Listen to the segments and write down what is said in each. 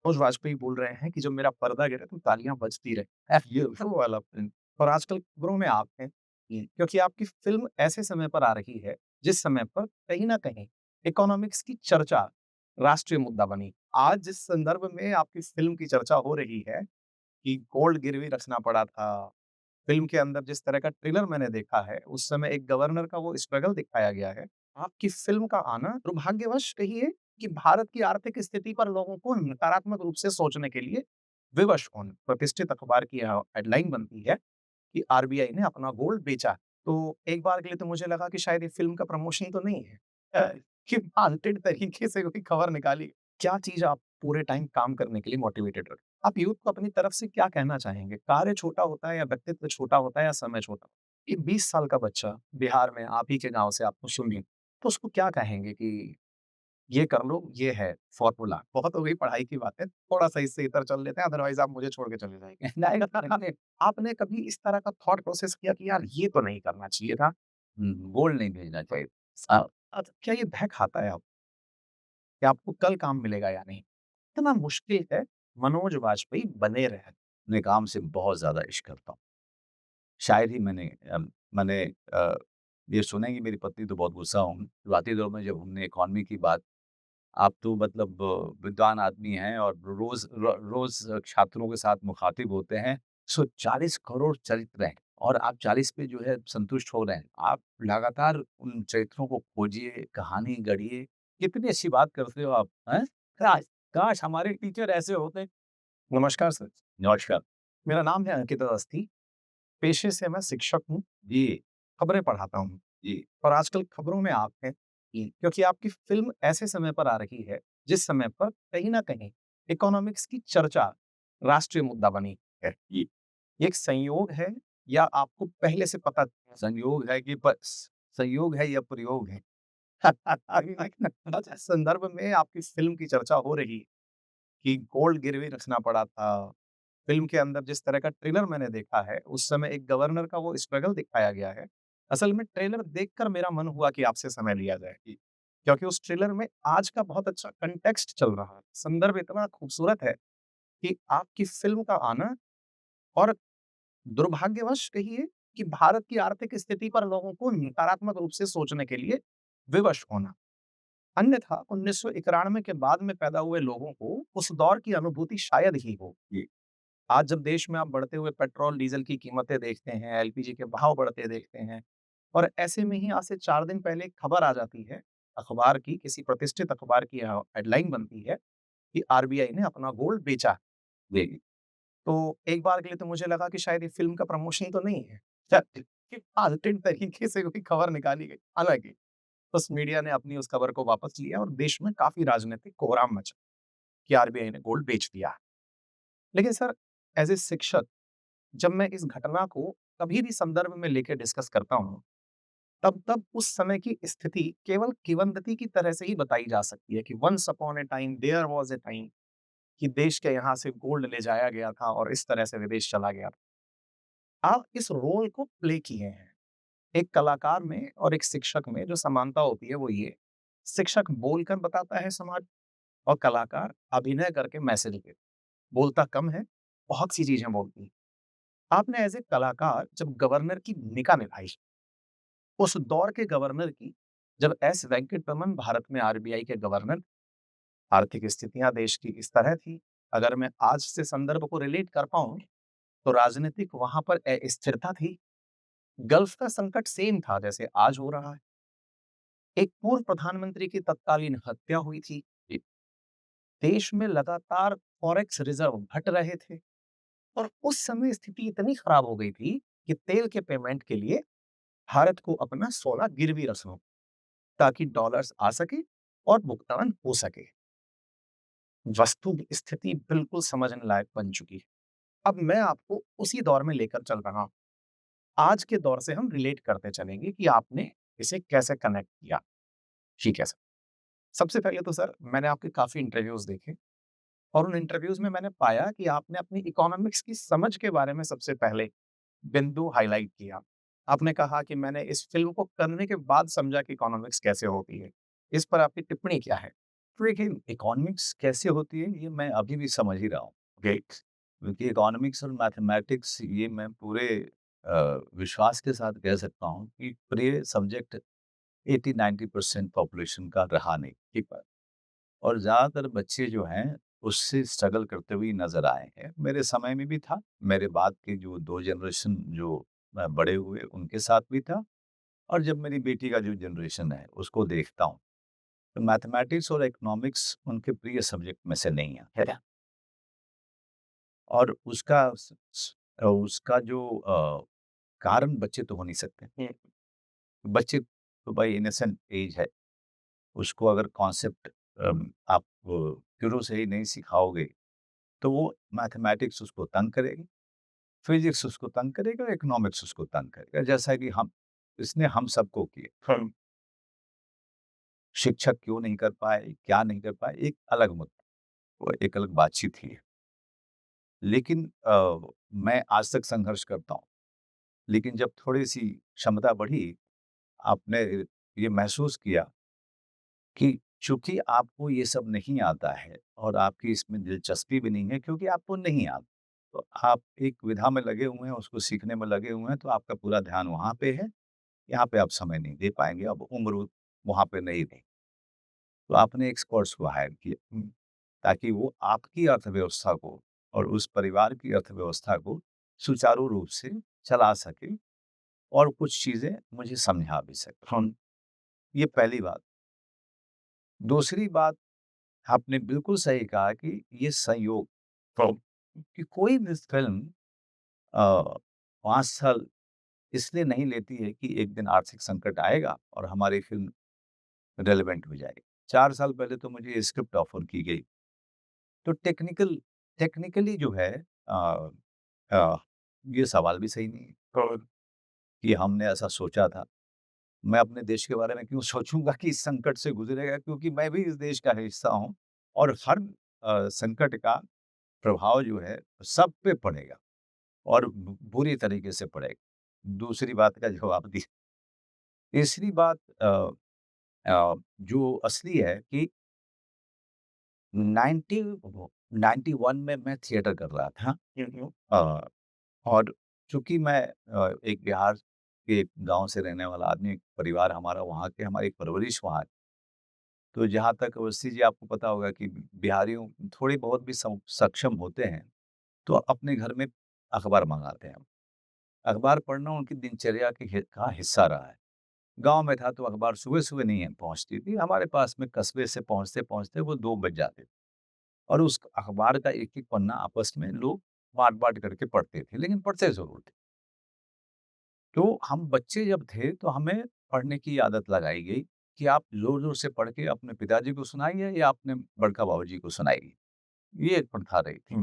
मनोज वाजपेयी बोल रहे हैं कि जब मेरा पर्दा गिरे तो तालियां बजती रहे। ये वो वाला फिल्म। और आजकल खबरों में आप हैं क्योंकि आपकी फिल्म ऐसे समय पर आ रही है जिस समय पर कहीं ना कहीं इकोनॉमिक्स की चर्चा राष्ट्रीय मुद्दा बनी। आज जिस संदर्भ में आपकी फिल्म की चर्चा हो रही है कि गोल्ड गिरवी रखना पड़ा था, फिल्म के अंदर जिस तरह का ट्रेलर मैंने देखा है, उस समय एक गवर्नर का वो स्ट्रगल दिखाया गया है। आपकी फ़िल्म का आना दुर्भाग्यवश कहिए कि भारत की आर्थिक स्थिति पर लोगों को नकारात्मक रूप से सोचने के लिए विवश होने प्रतिष्ठित अखबार की यह हेडलाइन बनती है कि आरबीआई ने अपना गोल्ड बेचा। तो एक बार के लिए तो मुझे लगा कि शायद ये फ़िल्म का प्रमोशन तो नहीं है कि वांटेड तरीके से कोई खबर निकाली। क्या चीज़ आप पूरे टाइम काम करने के लिए मोटिवेटेड रखती है? आप यूथ को अपनी तरफ से क्या कहना चाहेंगे? कार्य छोटा होता है या व्यक्तित्व छोटा होता है या समय छोटा? ये 20 साल का बच्चा बिहार में आप ही के गाँव से आपको सुन ले, तो उसको क्या कहेंगे कि ये कर लो, ये है फ़ॉर्मूला। बहुत हो गई पढ़ाई की बातें, थोड़ा-सा इससे इधर चल लेते हैं, अदरवाइज़ आप मुझे छोड़ के चले जाएँगे। नहीं, आपने कभी इस तरह का थॉट प्रोसेस किया कि यार ये तो नहीं करना चाहिए था? गोल्ड नहीं भेजना चाहिए। अ, क्या ये भय खाता है आप कि आपको कल काम मिलेगा या नहीं? इतना मुश्किल है मनोज वाजपेयी बने रहना। अपने काम से बहुत ज़्यादा इश्क करता हूँ। शायद ही मैंने ये सुनेंगी मेरी पत्नी तो बहुत गुस्सा होंगी। शुरुआती दौर में जब हमने इकॉनमी की बात, आप तो मतलब विद्वान आदमी हैं और रोज़ छात्रों के साथ मुखातिब होते हैं। 40 करोड़ चरित्र हैं और आप 40 पे जो है संतुष्ट हो रहे हैं। आप लगातार उन चरित्रों को खोजिए, कहानी गढ़िए। कितनी अच्छी बात करते हो आप, हैं? काश काश हमारे टीचर ऐसे होते। नमस्कार सर, नमस्कार। मेरा नाम है अंकित अवस्थी, पेशे से मैं शिक्षक हूँ, जी, खबरें पढ़ाता हूँ जी, और आजकल खबरों में आप हैं जी, क्योंकि आपकी फ़िल्म ऐसे समय पर आ रही है, जिस समय पर कहीं न कहीं इकोनॉमिक्स की चर्चा राष्ट्रीय मुद्दा बनी है। जी। ये एक संयोग है या आपको पहले से पता था? संयोग है कि प स संयोग है या प्रयोग है? अच्छा, संदर्भ में आपकी फ़िल्म की चर्चा हो रही है कि गोल्ड गिरवी रखना पड़ा था। फ़िल्म के अंदर जिस तरह का ट्रेलर मैंने देखा है, उस समय एक गवर्नर का वो स्ट्रगल दिखाया गया है। असल में ट्रेलर देखकर मेरा मन हुआ कि आपसे समय लिया जाए। जी, क्योंकि उस ट्रेलर में आज का बहुत अच्छा कॉन्टेक्स्ट चल रहा है। संदर्भ इतना खूबसूरत है कि आपकी फ़िल्म का आना और दुर्भाग्यवश कहिए कि भारत की आर्थिक स्थिति पर लोगों को नकारात्मक रूप से सोचने के लिए विवश होना। अन्यथा 1991 के बाद में पैदा हुए लोगों को उस दौर की अनुभूति शायद ही हो। जी, आज जब देश में आप बढ़ते हुए पेट्रोल, डीज़ल की कीमतें देखते हैं, एलपीजी के भाव बढ़ते देखते हैं और ऐसे में ही आज से 4 दिन पहले एक खबर आ जाती है, अखबार की, किसी प्रतिष्ठित अखबार की हेडलाइन बनती है कि आरबीआई ने अपना गोल्ड बेचा। जी, तो एक बार के लिए तो मुझे लगा कि शायद ये फ़िल्म का प्रमोशन तो नहीं है। शायद कि फाल्तू तरीके से कोई खबर निकाली गई। हालाँकि उस मीडिया ने अपनी उस खबर को वापस लिया और देश में काफ़ी राजनीतिक कोहराम मचा कि आरबीआई ने गोल्ड बेच दिया। लेकिन सर, एज़ ए शिक्षक जब मैं इस घटना को कभी भी संदर्भ में लेके डिस्कस करता हूँ, तब उस समय की स्थिति केवल किंवदंती की तरह से ही बताई जा सकती है कि once upon a time there was a time कि देश के यहाँ से गोल्ड ले जाया गया था और इस तरह से विदेश चला गया था। आप इस रोल को प्ले किए हैं। एक कलाकार में और एक शिक्षक में जो समानता होती है वो ये, शिक्षक बोलकर बताता है समाज और कलाकार अभिनय करके मैसेज देता है। बोलता कम है, बहुत सी चीज़ें बोलती हैं। आपने एज़ ए कलाकार जब गवर्नर की भूमिका निभाई, उस दौर के गवर्नर की, जब एस वेंकट रमन भारत में आरबीआई के गवर्नर, आर्थिक स्थितियाँ देश की इस तरह थी, अगर मैं आज से संदर्भ को रिलेट कर पाऊँ, तो राजनीतिक वहाँ पर अस्थिरता थी। गल्फ का संकट सेम था जैसे आज हो रहा है। एक पूर्व प्रधानमंत्री की तत्कालीन हत्या हुई थी। जी। देश में लगातार फॉरेक्स रिजर्व घट रहे थे और उस समय स्थिति इतनी खराब हो गई थी कि तेल के पेमेंट के लिए भारत को अपना सोना गिरवी रखना ताकि डॉलर्स आ सके और भुगतान हो सके। वस्तु स्थिति बिल्कुल समझने लायक बन चुकी है। अब मैं आपको उसी दौर में लेकर चल रहा हूँ। आज के दौर से हम रिलेट करते चलेंगे कि आपने इसे कैसे कनेक्ट किया। ठीक है सर। सबसे पहले तो सर मैंने आपके काफ़ी इंटरव्यूज़ देखे और उन इंटरव्यूज़ में मैंने पाया कि आपने अपनी इकोनॉमिक्स की समझ के बारे में सबसे पहले बिंदु हाइलाइट किया। आपने कहा कि मैंने इस फ़िल्म को करने के बाद समझा कि इकोनॉमिक्स कैसे होती है। इस पर आपकी टिप्पणी क्या है? तो देखिए इकोनॉमिक्स कैसे होती है ये मैं अभी भी समझ ही रहा हूँ। ओके, क्योंकि इकोनॉमिक्स और मैथमेटिक्स ये मैं पूरे विश्वास के साथ कह सकता हूँ कि प्रिय सब्जेक्ट 80-90% पॉपुलेशन का रहा नहीं, ठीक बात। और ज़्यादातर बच्चे जो हैं उससे स्ट्रगल करते हुए नज़र आए हैं। मेरे समय में भी था, मेरे बाद के जो 2 जनरेशन जो बड़े हुए उनके साथ भी था और जब मेरी बेटी का जो जनरेशन है उसको देखता हूँ, तो मैथमेटिक्स और इकोनॉमिक्स उनके प्रिय सब्जेक्ट में से नहीं है ना? और उसका जो कारण बच्चे तो हो नहीं सकते। बच्चे तो भाई इनोसेंट एज है, उसको अगर कॉन्सेप्ट आप शुरू से ही नहीं सिखाओगे, तो वो मैथमेटिक्स उसको तंग करेगी, फिज़िक्स उसको तंग करेगा, इकोनॉमिक्स उसको तंग करेगा, जैसा कि इसने हम सबको किया। शिक्षक क्यों नहीं कर पाए, क्या नहीं कर पाए, एक अलग मुद्दा, वो एक अलग बातचीत ही है। लेकिन मैं आज तक संघर्ष करता हूँ, लेकिन जब थोड़ी-सी क्षमता बढ़ी, आपने ये महसूस किया कि चूँकि आपको ये सब नहीं आता है और आपकी इसमें दिलचस्पी भी नहीं है क्योंकि आपको नहीं आता। तो आप एक विधा में लगे हुए हैं, उसको सीखने में लगे हुए हैं, तो आपका पूरा ध्यान वहाँ पे है, यहाँ पे आप समय नहीं दे पाएँगे, अब उम्र वहाँ पे नहीं रही। तो आपने एक्सपर्ट्स को हायर किया ताकि वो आपकी अर्थव्यवस्था को और उस परिवार की अर्थव्यवस्था को सुचारू रूप से चला सके और कुछ चीज़ें मुझे समझा भी सके। ये पहली बात। दूसरी बात, आपने बिल्कुल सही कहा कि ये संयोग कि कोई भी फ़िल्म 5 साल इसलिए नहीं लेती है कि एक दिन आर्थिक संकट आएगा और हमारी फ़िल्म रिलेवेंट हो जाएगी। 4 साल पहले तो मुझे स्क्रिप्ट ऑफ़र की गई। तो टेक्निकली जो है अ अ, ये सवाल भी सही नहीं है कि हमने ऐसा सोचा था। मैं अपने देश के बारे में क्यों सोचूँगा कि इस संकट से गुज़रेगा क्योंकि मैं भी इस देश का हिस्सा हूँ और हर संकट का प्रभाव जो है सब पे पड़ेगा और बुरी तरीके से पड़ेगा। दूसरी बात का जवाब दिया। तीसरी बात जो असली है कि 90 वो 91 में मैं थिएटर कर रहा था। अ, और चूँकि मैं एक बिहार के गाँव से रहने वाला आदमी, परिवार हमारा वहाँ के, हमारी परवरिश वहाँ। तो जहाँ तक अवस्थी जी आपको पता होगा कि बिहारियों थोड़ी बहुत भी सक्षम होते हैं, तो अपने घर में अखबार मँगाते हैं। अखबार पढ़ना उनकी दिनचर्या का हिस्सा रहा है। गाँव में था तो अखबार सुबह-सुबह नहीं है पहुँचती थी, हमारे पास में कस्बे से पहुँचते-पहुँचते वो 2 बज जाते थे और उस अखबार का एक-एक पन्ना आपस में लोग बाँट-बाँट करके पढ़ते थे, लेकिन पढ़ते ज़रूर थे। तो हम बच्चे जब थे तो हमें पढ़ने की आदत लगाई गई कि आप ज़ोर-ज़ोर से पढ़ के अपने पिताजी को सुनाइए या अपने बड़का बाबूजी को सुनाइए। ये एक प्रथा रही थी।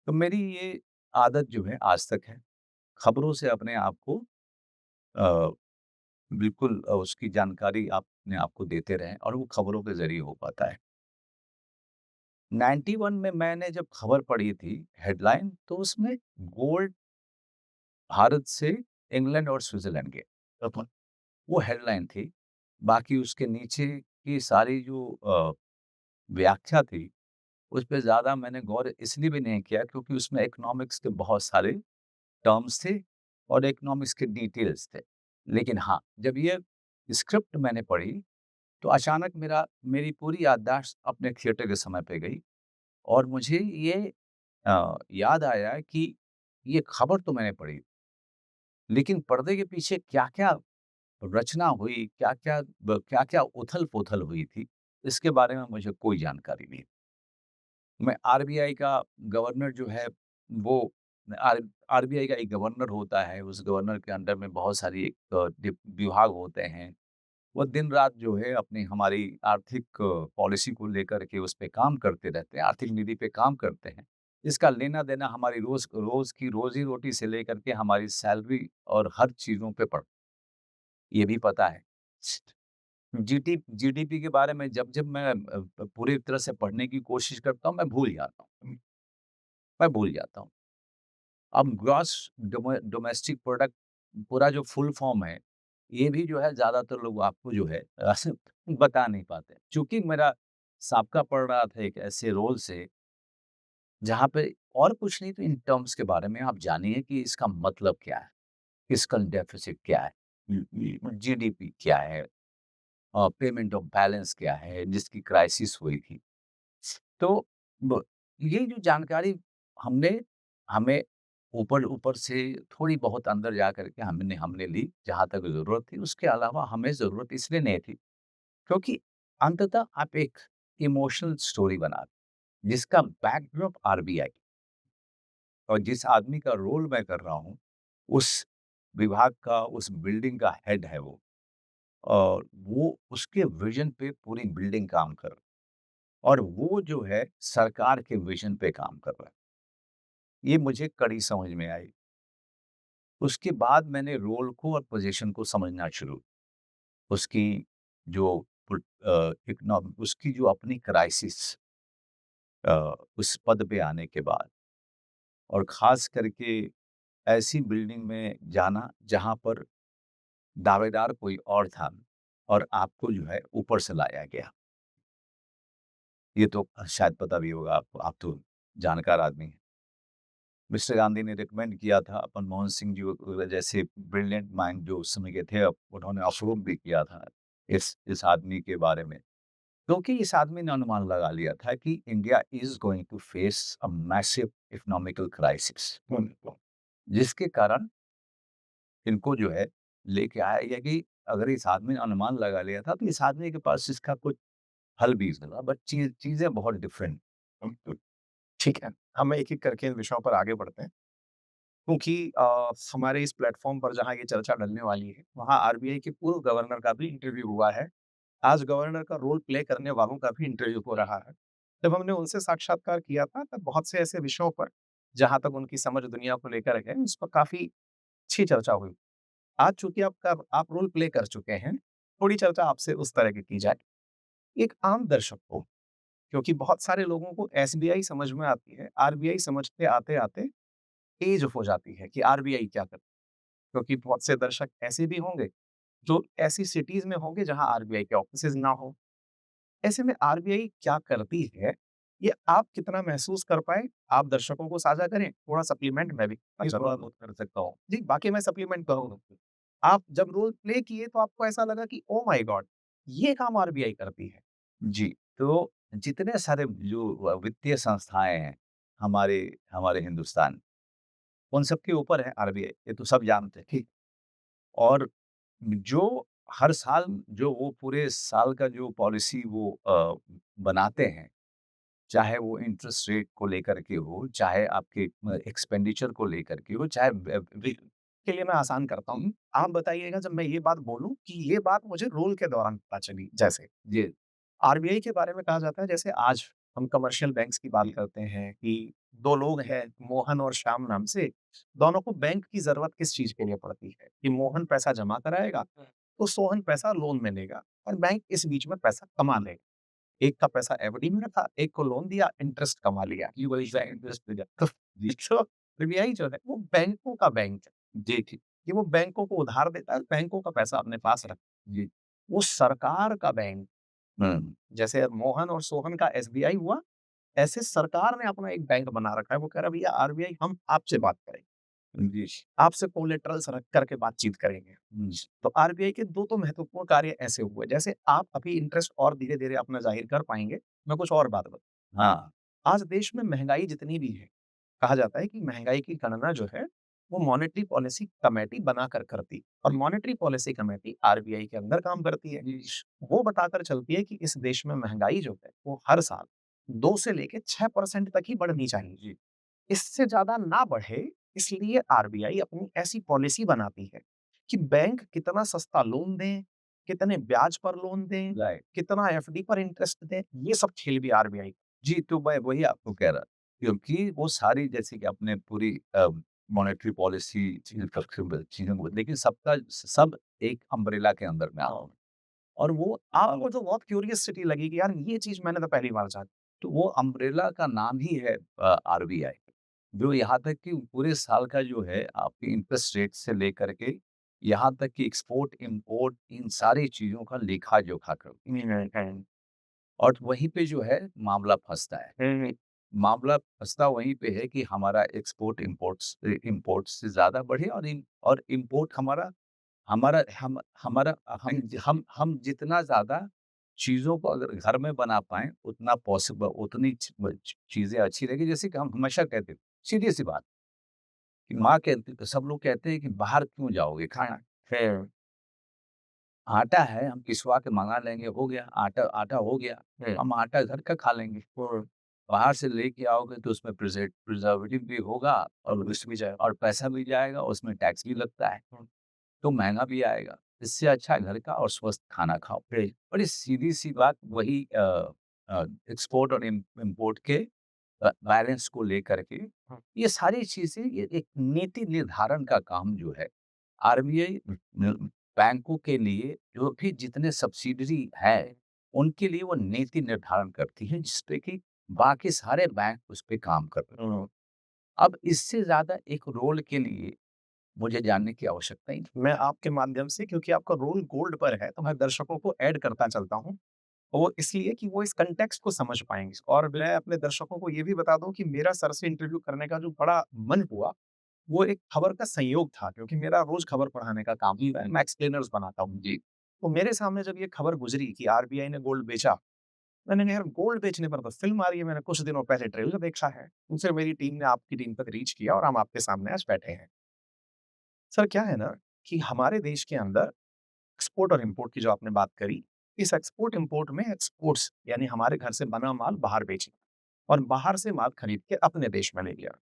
तो मेरी ये आदत जो है आज तक है। खबरों से अपने आप को अ, बिल्कुल उसकी जानकारी आप अपने आप को देते रहें और वो खबरों के ज़रिए हो पाता है। 91 में मैंने जब खबर पढ़ी थी हेडलाइन, तो उसमें गोल्ड भारत से इंग्लैंड और स्विट्ज़रलैंड गए। वो हेडलाइन थी। बाकी उसके नीचे की सारी जो व्याख्या थी, उस पे ज़्यादा मैंने गौर इसलिए भी नहीं किया क्योंकि उसमें इकोनॉमिक्स के बहुत सारे टर्म्स थे और इकोनॉमिक्स के डिटेल्स थे। लेकिन हाँ, जब ये स्क्रिप्ट मैंने पढ़ी, तो अचानक मेरी पूरी याददाश्त अपने थिएटर के समय पे गई और मुझे ये याद आया कि ये खबर तो मैंने पढ़ी, लेकिन पर्दे के पीछे क्या-क्या रचना हुई, क्या-क्या उथल-पुथल हुई थी, इसके बारे में मुझे कोई जानकारी नहीं। मैं आरबीआई का गवर्नर जो है वो आर आरबीआई का एक गवर्नर होता है, उस गवर्नर के अंडर में बहुत सारी एक विभाग होते हैं। वो दिन-रात जो है अपनी हमारी आर्थिक पॉलिसी को लेकर के उस पे काम करते रहते हैं, आर्थिक नीति पे काम करते हैं। इसका लेना-देना हमारी रोज़ रोज़ की रोज़ी-रोटी से लेकर के हमारी सैलरी और हर चीज़ों पे ये भी पता है। जीडीपी के बारे में जब-जब मैं पूरी तरह से पढ़ने की कोशिश करता हूँ, मैं भूल जाता हूँ। मैं भूल जाता हूँ। अब ग्रॉस डोमेस्टिक प्रोडक्ट पूरा जो फुल फॉर्म है, ये भी जो है ज़्यादातर लोग आपको जो है बता नहीं पाते। चूँकि मेरा साबका पढ़ रहा था एक ऐसे रोल से, जहाँ पे और कुछ नहीं तो इन टर्म्स के बारे में आप जानिए कि इसका मतलब क्या है, फिस्कल डेफिसिट क्या है, जीडीपी क्या है, पेमेंट ऑफ बैलेंस क्या है, जिसकी क्राइसिस हुई थी। तो ब ये जो जानकारी हमने हमें ऊपर-ऊपर से थोड़ी बहुत अंदर जा कर के हमने हमने ली, जहाँ तक ज़रूरत थी। उसके अलावा हमें ज़रूरत इसलिए नहीं थी, क्योंकि अंततः आप एक इमोशनल स्टोरी बना रहे हैं, जिसका बैकड्रॉप आरबीआई और जिस आदमी का रोल मैं कर रहा हूँ, उस विभाग का, उस बिल्डिंग का हेड है वो। और वो उसके विज़न पे पूरी बिल्डिंग काम कर रही है और वो जो है सरकार के विज़न पे काम कर रहा है। ये मुझे कड़ी समझ में आई। उसके बाद मैंने रोल को और पोज़ीशन को समझना शुरू, उसकी जो उसकी जो अपनी क्राइसिस अ, उस पद पे आने के बाद और ख़ास करके ऐसी बिल्डिंग में जाना जहाँ पर दावेदार कोई और था और आपको जो है ऊपर से लाया गया। ये तो शायद पता भी होगा आपको, आप तो जानकार आदमी हैं। मिस्टर गांधी ने रिकमेंड किया था, अपन मोहन सिंह जी वगैरह जैसे ब्रिलियंट माइंड जो उस समय के थे, उन्होंने अप्रूव भी किया था इस आदमी के बारे में। क्योंकि इस आदमी ने अनुमान लगा लिया था कि India is going to face a massive economical crisis, जिसके कारण इनको जो है लेके आया गया कि अगर इस आदमी ने अनुमान लगा लिया था, तो इस आदमी के पास इसका कुछ हल भी था, बट चीज़ें बहुत डिफरेंट। ठीक है, हम एक-एक करके इन विषयों पर आगे बढ़ते हैं, क्योंकि हमारे इस प्लेटफ़ॉर्म पर जहाँ ये चर्चा डलने वाली है, वहाँ आरबीआई के पूर्व गवर्नर का भी इंटरव्यू हुआ है। आज गवर्नर का रोल प्ले करने वालों का भी इंटरव्यू हो रहा है। जब हमने उनसे साक्षात्कार किया था, तब बहुत से ऐसे विषयों पर, जहाँ तक उनकी समझ दुनिया को लेकर है, उस पर काफ़ी अच्छी चर्चा हुई। आज चूँकि आप रोल प्ले कर चुके हैं, थोड़ी चर्चा आपसे उस तरह की जाए। एक आम दर्शक को, क्योंकि बहुत सारे लोगों को एसबीआई समझ में आती है, आरबीआई समझते आते-आते एज हो जाती है कि आरबीआई क्या करती है। क्योंकि बहुत से दर्शक ऐसे भी होंगे, जो ऐसी सिटीज़ में होंगे जहाँ आरबीआई के ऑफ़िसेज़ ना हो। ऐसे में आरबीआई क्या करती है, ये आप कितना महसूस कर पाए, आप दर्शकों को साझा करें, थोड़ा सप्लीमेंट मैं भी थोड़ा बहुत कर सकता हूँ। जी, बाकी मैं सप्लीमेंट करूँगा। आप जब रोल प्ले किए तो आपको ऐसा लगा कि ओह माय गॉड! ये काम आरबीआई करती है। जी, तो जितने सारे जो वित्तीय संस्थाएँ हैं, हमारे हमारे हिंदुस्तान, उन सब के ऊपर है आरबीआई, ये तो सब जानते हैं, ठीक। और जो हर साल जो वो पूरे साल का जो पॉलिसी वो बनाते हैं, चाहे वो इंटरेस्ट रेट को लेकर के हो, चाहे आपके एक्सपेंडिचर को लेकर के हो, चाहे के लिए मैं आसान करता हूँ। आप बताइएगा जब मैं ये बात बोलूँ कि ये बात मुझे रोल के दौरान पता चली, जैसे ये आरबीआई के बारे में कहा जाता है, जैसे आज हम कमर्शियल बैंक्स की बात करते हैं कि 2 लोग हैं, मोहन और श्याम नाम से, दोनों को बैंक की ज़रूरत किस चीज़ के लिए पड़ती है कि मोहन पैसा जमा कराएगा, तो सोहन पैसा लोन में लेगा और बैंक इस बीच में पैसा कमा लेगा। एक का पैसा एफडी में रखा, एक को लोन दिया, इंटरेस्ट कमा लिया। ये वही सा इंटरेस्ट मिल गया। तो आरबीआई जो है वो बैंकों का बैंक है। जी, ठीक। कि वो बैंकों को उधार देता है, बैंकों का पैसा अपने पास रखता है। जी। वो सरकार का बैंक, जैसे मोहन और सोहन का एसबीआई हुआ, ऐसे सरकार ने अपना एक बैंक बना रखा है। वो कह रहा है भैया आरबीआई हम आपसे बात करेंगे। जी। आपसे कोलेटरल्स रख करके बातचीत करेंगे। तो आरबीआई के 2 तो महत्वपूर्ण कार्य ऐसे हुए। जैसे आप अभी इंटरेस्ट और धीरे-धीरे अपना ज़ाहिर कर पाएँगे। मैं कुछ और बात बताऊँ। हाँ, आज देश में महँगाई जितनी भी है, कहा जाता है कि महँगाई की गणना जो है, वो मॉनेटरी पॉलिसी कमेटी बनाकर करती है और मॉनेटरी पॉलिसी कमेटी आरबीआई के अंदर काम करती है। वो बताकर चलती है कि इस देश में महँगाई जो है, वो हर साल 2 से लेके 6% तक ही बढ़नी चाहिए। इससे ज़्यादा ना बढ़े, इसलिए आरबीआई अपनी ऐसी पॉलिसी बनाती है कि बैंक कितना सस्ता लोन दें, कितने ब्याज पर लोन दें, राइट। कितना एफडी पर इंटरेस्ट दें, ये सब खेल भी आरबीआई। जी, तो मैं वही आपको कह रहा, क्योंकि वो सारी जैसे कि आपने पूरी मॉनेटरी पॉलिसी चीज़ों को, लेकिन सबका सब एक अम्ब्रेला के अंदर में आता है। और वो आपको तो बहुत क्यूरियसिटी लगी कि यार ये चीज़ मैंने तो पहली बार जानी। तो वो अम्ब्रेला का नाम ही है आरबीआई, जो यहाँ तक कि पूरे साल का जो है आपके इंटरेस्ट रेट से लेकर के यहाँ तक कि एक्सपोर्ट, इम्पोर्ट इन सारी चीज़ों का लेखा-जोखा करती है। और वहीं पे जो है मामला फँसता है। हुँ, मामला फँसता वहीं पे है कि हमारा एक्सपोर्ट इम्पोर्ट से ज़्यादा बढ़े और इम्पोर्ट हमारा हमारा हम हमारा हम जितना ज़्यादा चीज़ों को अगर घर में बना पाएँ, उतना पॉसिबल उतनी चीज़ें अच्छी रहेगी। जैसे कि हम हमेशा कहते हैं, सीधी-सी बात कि माँ कहती सब लोग कहते हैं कि बाहर क्यों जाओगे खाना? हुँ, आटा है, हम पिसवा के मँगा लेंगे, हो गया। आटा आटा हो गया, हुँ, हम आटा घर का खा लेंगे। हुँ, बाहर से लेके आओगे तो उसमें प्रिज़र्वेटिव भी होगा और घुस भी जाए। और पैसा भी जाएगा, उसमें टैक्स भी लगता है, हुँ, तो महँगा भी आएगा। इससे अच्छा घर का और स्वस्थ खाना खाओ। जी, बड़ी सीधी-सी बात वही एक्सपोर्ट और इम्पोर्ट के बैलेंस को लेकर के हुँ, ये सारी चीज़ें ये एक नीति निर्धारण का काम जो है आरबीआई बैंकों के लिए जो भी जितने सब्सिडरी है, उनके लिए वो नीति निर्धारण करती है जिसपे कि बाकी सारे बैंक उस पे काम कर रहे हैं। हुँ। अब इससे ज़्यादा एक रोल के लिए मुझे जानने की आवश्यकता ही नहीं। मैं आपके माध्यम से, क्योंकि आपका रोल गोल्ड पर है, तो मैं दर्शकों को ऐड करता चलता हूँ। वो इसलिए कि वो इस कॉन्टेक्स्ट को समझ पाएँगे, और मैं अपने दर्शकों को ये भी बता दूँ कि मेरा सर से इंटरव्यू करने का जो बड़ा मन हुआ, वो एक खबर का संयोग था, क्योंकि मेरा रोज़ खबर पढ़ाने का काम होता है, मैं एक्सप्लेनर्स बनाता हूँ। जी, तो मेरे सामने जब ये खबर गुज़री कि आरबीआई ने गोल्ड बेचा, मैंने कहा यार गोल्ड बेचने पर तो फ़िल्म आ रही है, मैंने कुछ दिनों पहले ट्रेलर देखा है। फिर मेरी टीम ने आपकी टीम तक रीच किया और हम आपके सामने आज बैठे हैं। सर क्या है ना कि हमारे देश के अंदर एक्सपोर्ट और इम्पोर्ट की जो आपने बात करी, इस एक्सपोर्ट इम्पोर्ट में एक्सपोर्ट्स यानी हमारे घर से बना माल बाहर बेचना और बाहर से माल खरीद के अपने देश में ले लिया।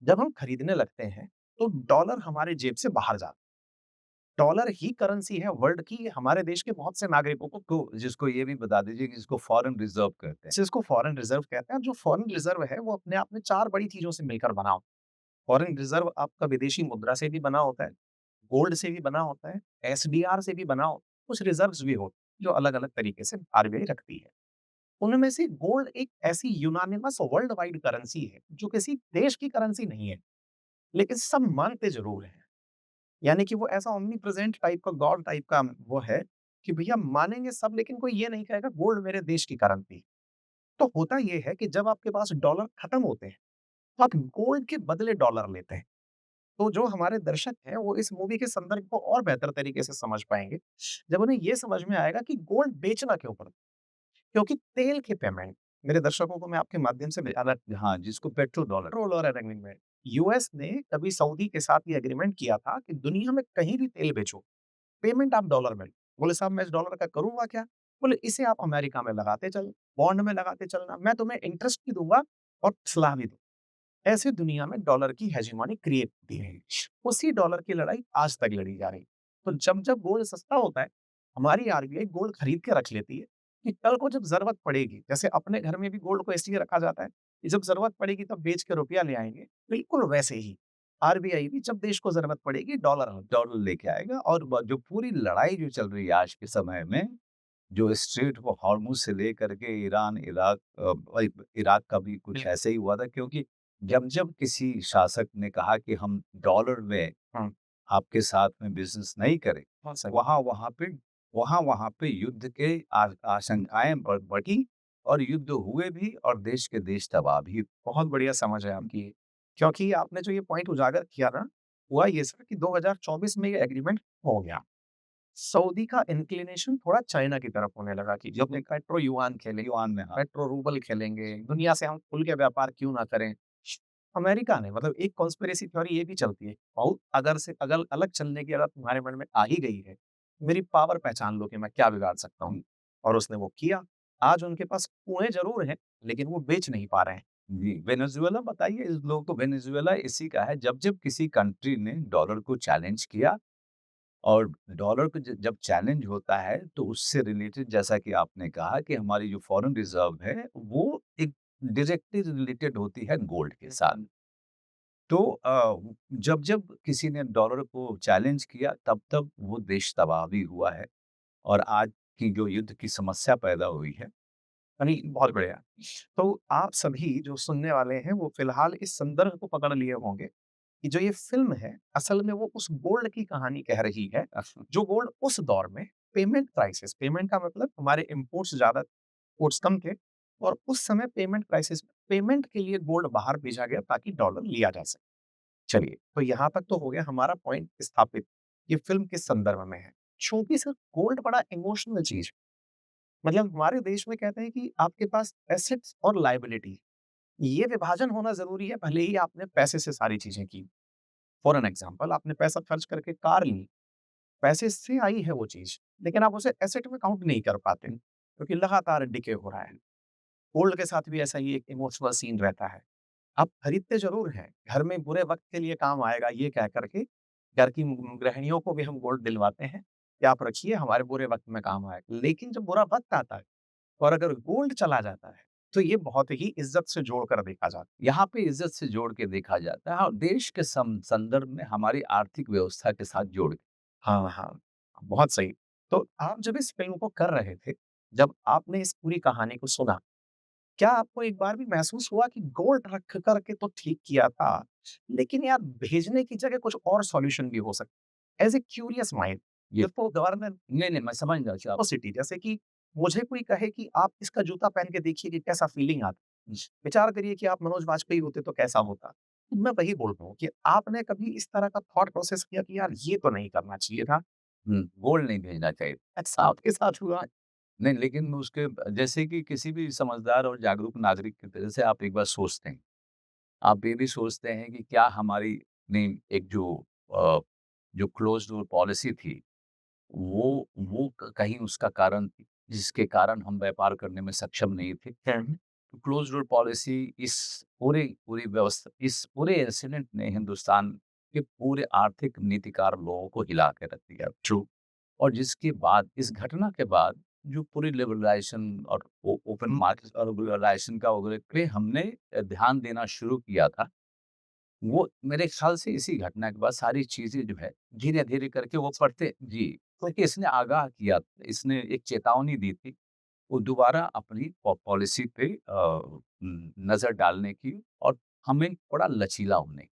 जब हम खरीदने लगते हैं, तो डॉलर हमारे जेब से बाहर जाता है। डॉलर ही करेंसी है वर्ल्ड की, हमारे देश के बहुत से नागरिकों को, तो जिसको ये भी बता दीजिए कि इसको फॉरेन रिज़र्व कहते हैं। जिसको फॉरेन रिजर्व कहते हैं। जो फॉरेन रिजर्व है, वो अपने आप में 4 बड़ी चीज़ों से मिलकर बना होता है। फॉरेन रिजर्व आपका विदेशी मुद्रा से भी बना होता है, गोल्ड से भी बना होता है, एसडीआर से भी बना होता है, कुछ रिजर्व्स भी होते हैं, जो अलग-अलग तरीके से आरबीआई रखती है। उनमें से गोल्ड एक ऐसी यूनानिमस वर्ल्ड वाइड करेंसी है, जो किसी देश की करेंसी नहीं है, लेकिन सब मानते ज़रूर हैं। यानी कि वो ऐसा ओमनीप्रेज़ेंट टाइप का, गॉड टाइप का वो है कि भैया मानेंगे सब, लेकिन कोई ये नहीं कहेगा गोल्ड मेरे देश की करेंसी। तो होता ये है कि जब आपके पास डॉलर खत्म होते हैं, तो आप गोल्ड के बदले डॉलर लेते हैं। तो जो हमारे दर्शक हैं, वो इस मूवी के संदर्भ को और बेहतर तरीके से समझ पाएँगे, जब उन्हें ये समझ में आएगा कि गोल्ड बेचना क्यों पड़ता है। क्योंकि तेल के पेमेंट, मेरे दर्शकों को मैं आपके माध्यम से बताना, हाँ, जिसको पेट्रो डॉलर पेट्रोल और एग्रीमेंट, यूएस ने कभी सऊदी के साथ ये एग्रीमेंट किया था कि दुनिया में कहीं भी तेल बेचो, पेमेंट आप डॉलर में लो। बोले साहब मैं इस डॉलर का करूँगा क्या? बोले इसे आप अमेरिका में लगाते चलो, बॉन्ड में लगाते चलना, मैं तुम्हें इंटरेस्ट भी दूँगा और सलाह भी दूँगा। ऐसे दुनिया में डॉलर की हेजेमनी क्रिएट होती है। उसी डॉलर की लड़ाई आज तक लड़ी जा रही है। तो जब-जब गोल्ड सस्ता होता है, हमारी आरबीआई गोल्ड खरीद के रख लेती है कि कल को जब ज़रूरत पड़ेगी, जैसे अपने घर में भी गोल्ड को इसलिए रखा जाता है कि जब ज़रूरत पड़ेगी तब बेच के रुपया ले आएँगे, बिल्कुल वैसे ही आरबीआई भी जब देश को ज़रूरत पड़ेगी डॉलर लेके आएगा और जो पूरी लड़ाई जो चल रही है आज के समय में, जो स्ट्रेट वो हॉर्मुज़ से लेकर के ईरान, इराक वही इराक का भी कुछ बिल्कुल। ऐसे ही हुआ था क्योंकि जब किसी शासक ने कहा कि हम डॉलर में हाँ, आपके साथ में बिज़नेस नहीं करें, बहुत सही। वहाँ पे युद्ध के आशंकाएँ बढ़ी और युद्ध हुए भी और देश के देश तबाह भी। बहुत बढ़िया समझ है आपकी ये। क्योंकि आपने जो ये पॉइंट उजागर किया ना, हुआ ये सर कि 2024 में ये एग्रीमेंट हो गया। सऊदी का इंक्लिनेशन थोड़ा चाइना की तरफ होने लगा कि जब पेट्रो युआन खेलेंगे, युआन में हाँ, पेट्रो रूबल खेलेंगे, दुनिया से हम खुल के व्यापार क्यों ना करें। अमेरिका ने, मतलब एक कॉन्स्पिरेसी थ्योरी ये भी चलती है, बहुत अगर से अगल अलग चलने की अगर तुम्हारे मन में आ ही गई है, मेरी पावर पहचान लो कि मैं क्या बिगाड़ सकता हूँ। और उसने वो किया। आज उनके पास कुएँ ज़रूर हैं, लेकिन वो बेच नहीं पा रहे हैं। जी, वेनेज़ुएला बताइए इस लोग तो वेनेज़ुएला इसी का है जब किसी कंट्री ने डॉलर को चैलेंज किया और डॉलर को ज जब चैलेंज होता है, तो उससे रिलेटेड जैसा कि आपने कहा कि हमारी जो फॉरेन रिज़र्व है, वो एक डायरेक्टली रिलेटेड होती है गोल्ड के साथ। तो जब किसी ने डॉलर को चैलेंज किया, तब वो देश तबाह भी हुआ है और आज की जो युद्ध की समस्या पैदा हुई है। यानी बहुत बढ़िया। तो आप सभी जो सुनने वाले हैं, वो फ़िलहाल इस संदर्भ को पकड़ लिए होंगे कि जो ये फ़िल्म है, असल में वो उस गोल्ड की कहानी कह रही है, जो गोल्ड उस दौर में पेमेंट क्राइसिस, पेमेंट का मतलब हमारे इम्पोर्ट्स ज़्यादा, एक्सपोर्ट्स कम थे और उस समय पेमेंट क्राइसिस में पेमेंट के लिए गोल्ड बाहर भेजा गया ताकि डॉलर लिया जा सके। चलिए, तो यहाँ तक तो हो गया हमारा पॉइंट स्थापित, ये फ़िल्म किस संदर्भ में है। चूँकि सर गोल्ड बड़ा इमोशनल चीज़ है, मतलब हमारे देश में कहते हैं कि आपके पास एसेट्स और लायबिलिटी, ये विभाजन होना ज़रूरी है, भले ही आपने पैसे से सारी चीज़ें की। फॉर एन एग्ज़ाम्पल आपने पैसा खर्च करके कार ली, पैसे से आई है वो चीज़, लेकिन आप उसे एसेट में काउंट नहीं कर पाते, क्योंकि लगातार डिके हो रहा है। गोल्ड के साथ भी ऐसा ही एक इमोशनल सीन रहता है। आप खरीदते ज़रूर हैं, घर में बुरे वक़्त के लिए काम आएगा ये कह कर के, घर की गृहिणियों को भी हम गोल्ड दिलवाते हैं, कि आप रखिए हमारे बुरे वक़्त में काम आएगा। लेकिन जब बुरा वक़्त आता है और अगर गोल्ड चला जाता है, तो ये बहुत ही इज़्ज़त से जोड़कर देखा जाता है। यहाँ पे इज़्ज़त से जोड़ के देखा जाता है और देश के संदर्भ में हमारी आर्थिक व्यवस्था के साथ जोड़ के। हाँ, हाँ, बहुत सही। तो आप जब इस फ़िल्म को कर रहे थे, जब आपने इस पूरी कहानी को सुना, क्या आपको एक बार भी महसूस हुआ कि गोल्ड रख कर के तो ठीक किया था, लेकिन यार भेजने की जगह कुछ और सॉल्यूशन भी हो सकता है? एज़ ए क्यूरियस माइंड, ये देखो गवर्नर नहीं, मैं समझ रहा हूँ आप। सिटी जैसे कि मुझे कोई कहे कि आप इसका जूता पहन के देखिए कि कैसा फीलिंग आता है। विचार करिए कि आप मनोज वाजपेयी होते तो कैसा होता? तो मैं वही बोल रहा हूँ कि आपने कभी इस तरह का थॉट प्रोसेस किया कि यार ये तो नहीं करना चाहिए था, गोल्ड नहीं भेजना चाहिए। ऐसा आप आपके साथ हुआ? नहीं, लेकिन उसके जैसे कि किसी भी समझदार और जागरूक नागरिक की तरह से आप एक बार सोचते हैं। आप ये भी सोचते हैं कि क्या हमारी ने एक अ, जो क्लोज़ डोर पॉलिसी थी, वो कहीं उसका कारण थी, जिसके कारण हम व्यापार करने में सक्षम नहीं थे। हुँ, क्लोज़ डोर पॉलिसी इस पूरी व्यवस्था इस पूरे इंसिडेंट ने हिंदुस्तान के पूरे आर्थिक नीतिकार लोगों को हिला के रख दिया। ट्रू। और जिसके बाद इस घटना के बाद जो पूरी लिबरलाइज़ेशन और ओपन हुँ, मार्केट और लिबरलाइज़ेशन का वगैरह पे हमने ध्यान देना शुरू किया था, वो मेरे ख़्याल से इसी घटना के बाद सारी चीज़ें जो है धीरे-धीरे करके वो बढ़ते जी, क्योंकि इसने आगाह किया, इसने एक चेतावनी दी थी, वो दोबारा अपनी पॉलिसी पे नज़र डालने की और हमें थोड़ा लचीला होने की।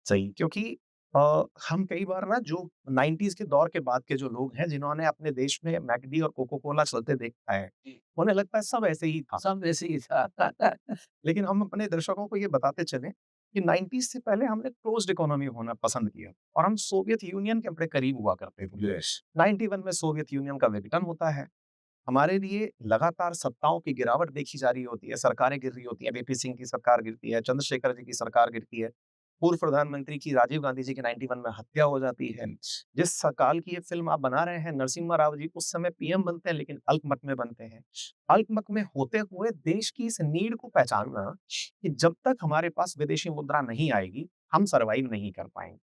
सही क्योंकि हम कई बार ना जो 90s के दौर के बाद के जो लोग हैं जिन्होंने अपने देश में मैकडी और कोका कोला चलते देखा है, जी। उन्हें लगता है सब ऐसे ही था। सब ऐसे ही था। लेकिन हम अपने दर्शकों को ये बताते चलें कि 90s से पहले हमने क्लोज़्ड इकोनॉमी होना पसंद किया और हम सोवियत यूनियन के बड़े करीब हुआ करते थे। यस। 91 में सोवियत यूनियन का विघटन होता है। हमारे लिए लगातार सत्ताओं की गिरावट देखी जा रही होती है, सरकारें गिर रही होती हैं, वीपी सिंह की सरकार गिरती है, चंद्रशेखर जी की सरकार गिरती है, पूर्व प्रधानमंत्री की राजीव गांधी जी की 91 में हत्या हो जाती है। जिस काल की ये फ़िल्म आप बना रहे हैं, नरसिम्हा राव जी उस समय पीएम बनते हैं लेकिन अल्पमत में बनते हैं। अल्पमत में होते हुए देश की इस नीड को पहचानना कि जब तक हमारे पास विदेशी मुद्रा नहीं आएगी, हम सर्वाइव नहीं कर पाएँगे।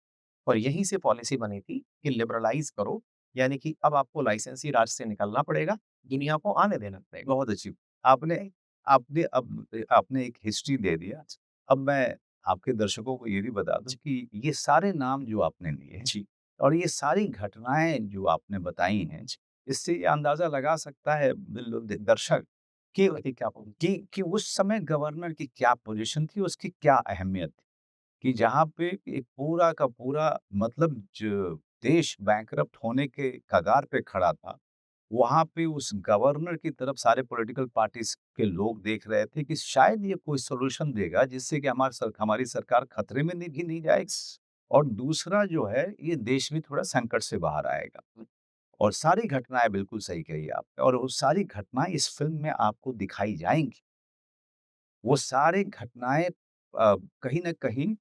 और यहीं से पॉलिसी बनी थी कि लिबरलाइज़ करो, यानी कि अब आपको लाइसेंसी राज से निकलना पड़ेगा, दुनिया को आने देना पड़ेगा। बहुत अच्छी। आपने आपने अब आपने एक हिस्ट्री दे दिया। अब मैं आपके दर्शकों को ये भी बता दूँ कि ये सारे नाम जो आपने लिए हैं जी, और ये सारी घटनाएँ जो आपने बताई हैं, इससे ये अंदाज़ा लगा सकता है दर्शक कि बताइए क्या बोलूँ? उस समय गवर्नर की क्या पोज़ीशन थी, उसकी क्या अहमियत थी। कि जहाँ पे एक पूरा का पूरा मतलब जो देश बैंकरप्ट होने के कगार पे खड़ा था, वहाँ पे उस गवर्नर की तरफ सारे पॉलिटिकल पार्टीज़ के लोग देख रहे थे कि शायद ये कोई सॉल्यूशन देगा जिससे कि हमारी सरकार खतरे में नहीं जाएगी और दूसरा जो है ये देश भी थोड़ा संकट से बाहर आएगा। और सारी घटनाएँ बिल्कुल सही कही आपने और वो सारी घटनाएँ इस फ़िल्म में आपको दिखाई जाएँगी। वो सारी घटनाएँ कहीं न कहीं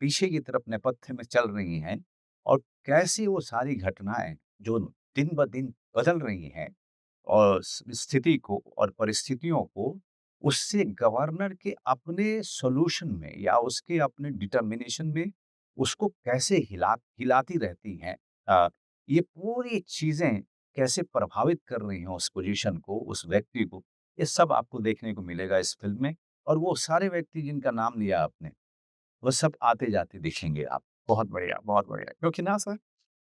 पीछे की तरफ नेपथ्य में चल रही हैं और कैसे वो सारी घटनाएँ जो दिन-ब-दिन बदल रही हैं और स्थिति को और परिस्थितियों को, उससे गवर्नर के अपने सॉल्यूशन में या उसके अपने डिटर्मिनेशन में उसको कैसे हिलाती रहती हैं। ये पूरी चीज़ें कैसे प्रभावित कर रही हैं उस पोज़ीशन को, उस व्यक्ति को, ये सब आपको देखने को मिलेगा इस फ़िल्म में और वो सारे व्यक्ति जिनका नाम लिया आपने, वो सब आते-जाते दिखेंगे आप। बहुत बढ़िया, बहुत बढ़िया। क्योंकि ना सर,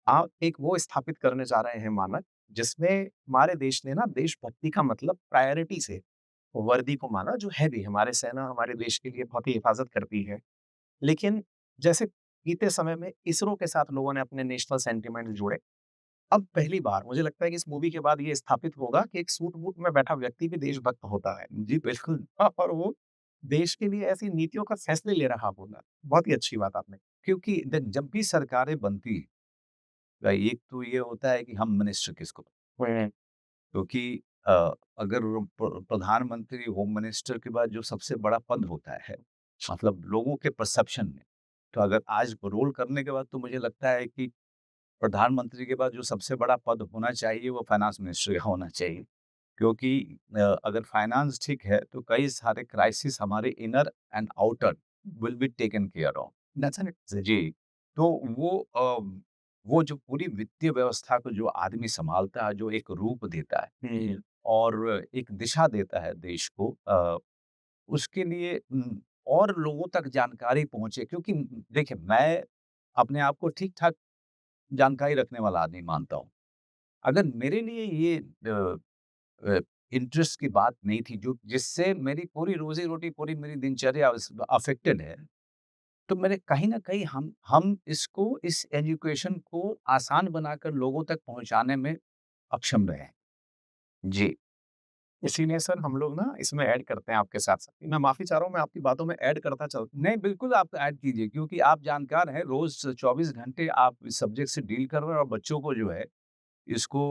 आप एक वो स्थापित करने जा रहे हैं मानक, जिसमें हमारे देश ने ना देशभक्ति का मतलब प्रायोरिटी से वर्दी को माना, जो है भी हमारे सेना हमारे देश के लिए बहुत ही हिफाज़त करती है। लेकिन जैसे बीते समय में इसरो के साथ लोगों ने अपने नेशनल सेंटिमेंट जोड़े, अब पहली बार मुझे लगता है कि इस मूवी के बाद ये स्थापित होगा कि एक सूट-बूट में बैठा व्यक्ति भी देशभक्त होता है। जी, बिल्कुल। और वो देश के लिए ऐसी नीतियों का फैसले ले रहा होगा। बहुत ही अच्छी बात आपने क्योंकि जब भी सरकारें बनती हैं, एक तो ये होता है कि हम मिनिस्टर किसको, हुँ, क्योंकि अ, अगर प्रधानमंत्री, होम मिनिस्टर के बाद जो सबसे बड़ा पद होता है, मतलब लोगों के परसेप्शन में, तो अगर आज रोल करने के बाद तो मुझे लगता है कि प्रधानमंत्री के बाद जो सबसे बड़ा पद होना चाहिए वो फाइनेंस मिनिस्टर का होना चाहिए। क्योंकि अगर फाइनेंस ठीक है तो कई सारे क्राइसिस हमारे inner and outer will be taken care of. That's it. जी, तो वो जो पूरी वित्तीय व्यवस्था को जो आदमी सँभालता है, जो एक रूप देता है हुँ, और एक दिशा देता है देश को, उसके लिए और लोगों तक जानकारी पहुँचे, क्योंकि देखिए मैं अपने आप को ठीक-ठाक जानकारी रखने वाला आदमी मानता हूँ। अगर मेरे लिए ये अ, इंटरेस्ट की बात नहीं थी जो जिससे मेरी पूरी रोज़ी-रोटी, पूरी मेरी दिनचर्या इस अफ़ेक्टेड है, तो मेरे कहीं न कहीं हम इस एजुकेशन को आसान बनाकर लोगों तक पहुँचाने में अक्षम रहे हैं। जी। इसीलिए सर हम लोग ना इसमें ऐड करते हैं आपके साथ-साथ। मैं माफ़ी चाह रहा हूँ, मैं आपकी बातों में ऐड करता चलता हूँ। नहीं, बिल्कुल आप ऐड कीजिए, क्योंकि आप जानकार हैं, रोज़ 24 घंटे आप इस सब्जेक्ट से डील कर रहे हैं और बच्चों को जो है इसको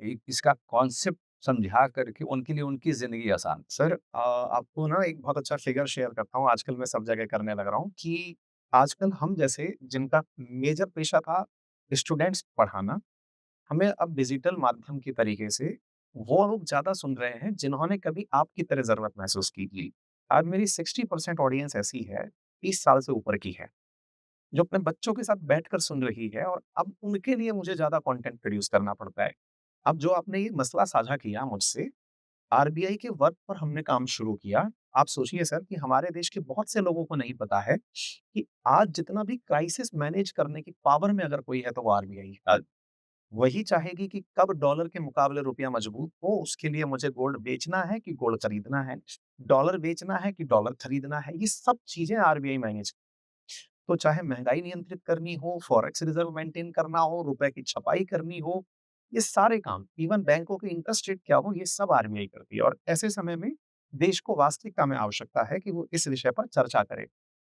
एक इसका कॉन्सेप्ट समझा करके उनके लिए उनकी ज़िंदगी आसान। सर आपको ना एक बहुत अच्छा फिगर शेयर करता हूँ, आजकल मैं सब जगह करने लग रहा हूँ कि आजकल हम जैसे जिनका मेजर पेशा था स्टूडेंट्स पढ़ाना, हमें अब डिजिटल माध्यम के तरीके से वो लोग ज़्यादा सुन रहे हैं जिन्होंने कभी आपकी तरह ज़रूरत महसूस की थी। आज मेरी 60% ऑडियंस ऐसी है, 30 साल से ऊपर की है, जो अपने बच्चों के साथ बैठकर सुन रही है और अब उनके लिए मुझे ज़्यादा कंटेंट प्रोड्यूस करना पड़ता है। अब जो आपने ये मसला साझा किया मुझसे, आरबीआई के वर्क पर हमने काम शुरू किया। आप सोचिए सर कि हमारे देश के बहुत से लोगों को नहीं पता है कि आज जितना भी क्राइसिस मैनेज करने की पावर में अगर कोई है तो वो आरबीआई है। वही चाहेगी कि कब डॉलर के मुकाबले रुपया मजबूत हो, उसके लिए मुझे गोल्ड बेचना है कि गोल्ड खरीदना है, डॉलर बेचना है कि डॉलर खरीदना है, ये सब चीज़ें आरबीआई मैनेज। तो चाहे महँगाई नियंत्रित करनी हो, फॉरेक्स रिज़र्व मेंटेन करना हो, रुपए की छपाई करनी हो, ये सारे काम, इवन बैंकों के इंटरेस्ट रेट क्या हो, ये सब आरबीआई करती है और ऐसे समय में देश को वास्तविकता में आवश्यकता है कि वो इस विषय पर चर्चा करे।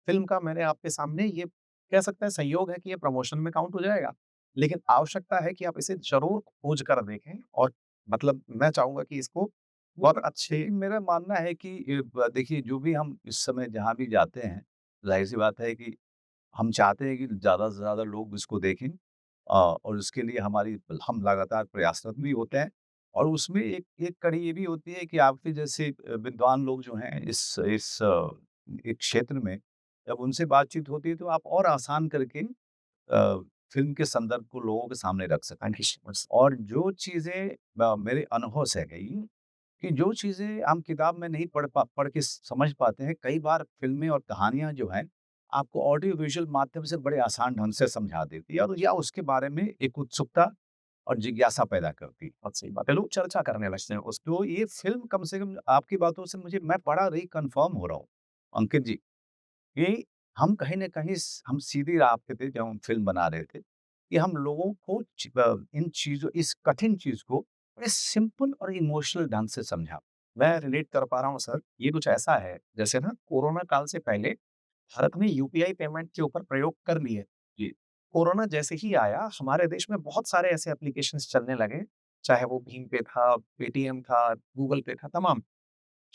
फ़िल्म का मैंने आपके सामने ये कह सकते हैं संयोग है कि ये प्रमोशन में काउंट हो जाएगा, लेकिन आवश्यकता है कि आप इसे ज़रूर खोज कर देखें और मतलब मैं चाहूँगा कि इसको बहुत अच्छे मेरा मानना है कि देखिए जो भी हम इस समय जहाँ भी जाते हैं, ज़ाहिर-सी बात है कि हम चाहते हैं कि ज़्यादा से ज़्यादा लोग इसको देखें, और उसके लिए हम लगातार प्रयासरत भी होते हैं और उसमें एक एक कड़ी ये भी होती है कि आपके जैसे विद्वान लोग जो हैं एक क्षेत्र में, जब उनसे बातचीत होती है तो आप और आसान करके फ़िल्म के संदर्भ को लोगों के सामने रख सकते हैं। और जो चीज़ें मेरे अनुभव से गई कि जो चीज़ें हम किताब में नहीं पढ़ के समझ पाते हैं, कई बार फ़िल्में और कहानियाँ जो हैं, आपको ऑडियो विजुअल माध्यम से बड़े आसान ढंग से समझा देती है और या उसके बारे में एक उत्सुकता और जिज्ञासा पैदा करती है। बहुत सही बात है, लोग चर्चा करने लगते हैं उस तो ये फ़िल्म कम से कम आपकी बातों से मैं बड़ा रिकन्फर्म हो रहा हूँ, अंकित जी, कि हम कहीं न कहीं हम सीधी राह पे थे जब हम फ़िल्म बना रहे थे, कि हम लोगों को इन चीज़ों इस कठिन चीज़ को बड़े सिंपल और इमोशनल ढंग से समझा। मैं रिलेट कर पा रहा हूँ सर। ये कुछ ऐसा है, जैसे ना कोरोना काल से पहले भारत ने यूपीआई पेमेंट के ऊपर प्रयोग कर लिए। जी, कोरोना जैसे ही आया, हमारे देश में बहुत सारे ऐसे एप्लीकेशंस चलने लगे, चाहे वो भीम पे था, पेटीएम था, गूगल पे था, तमाम।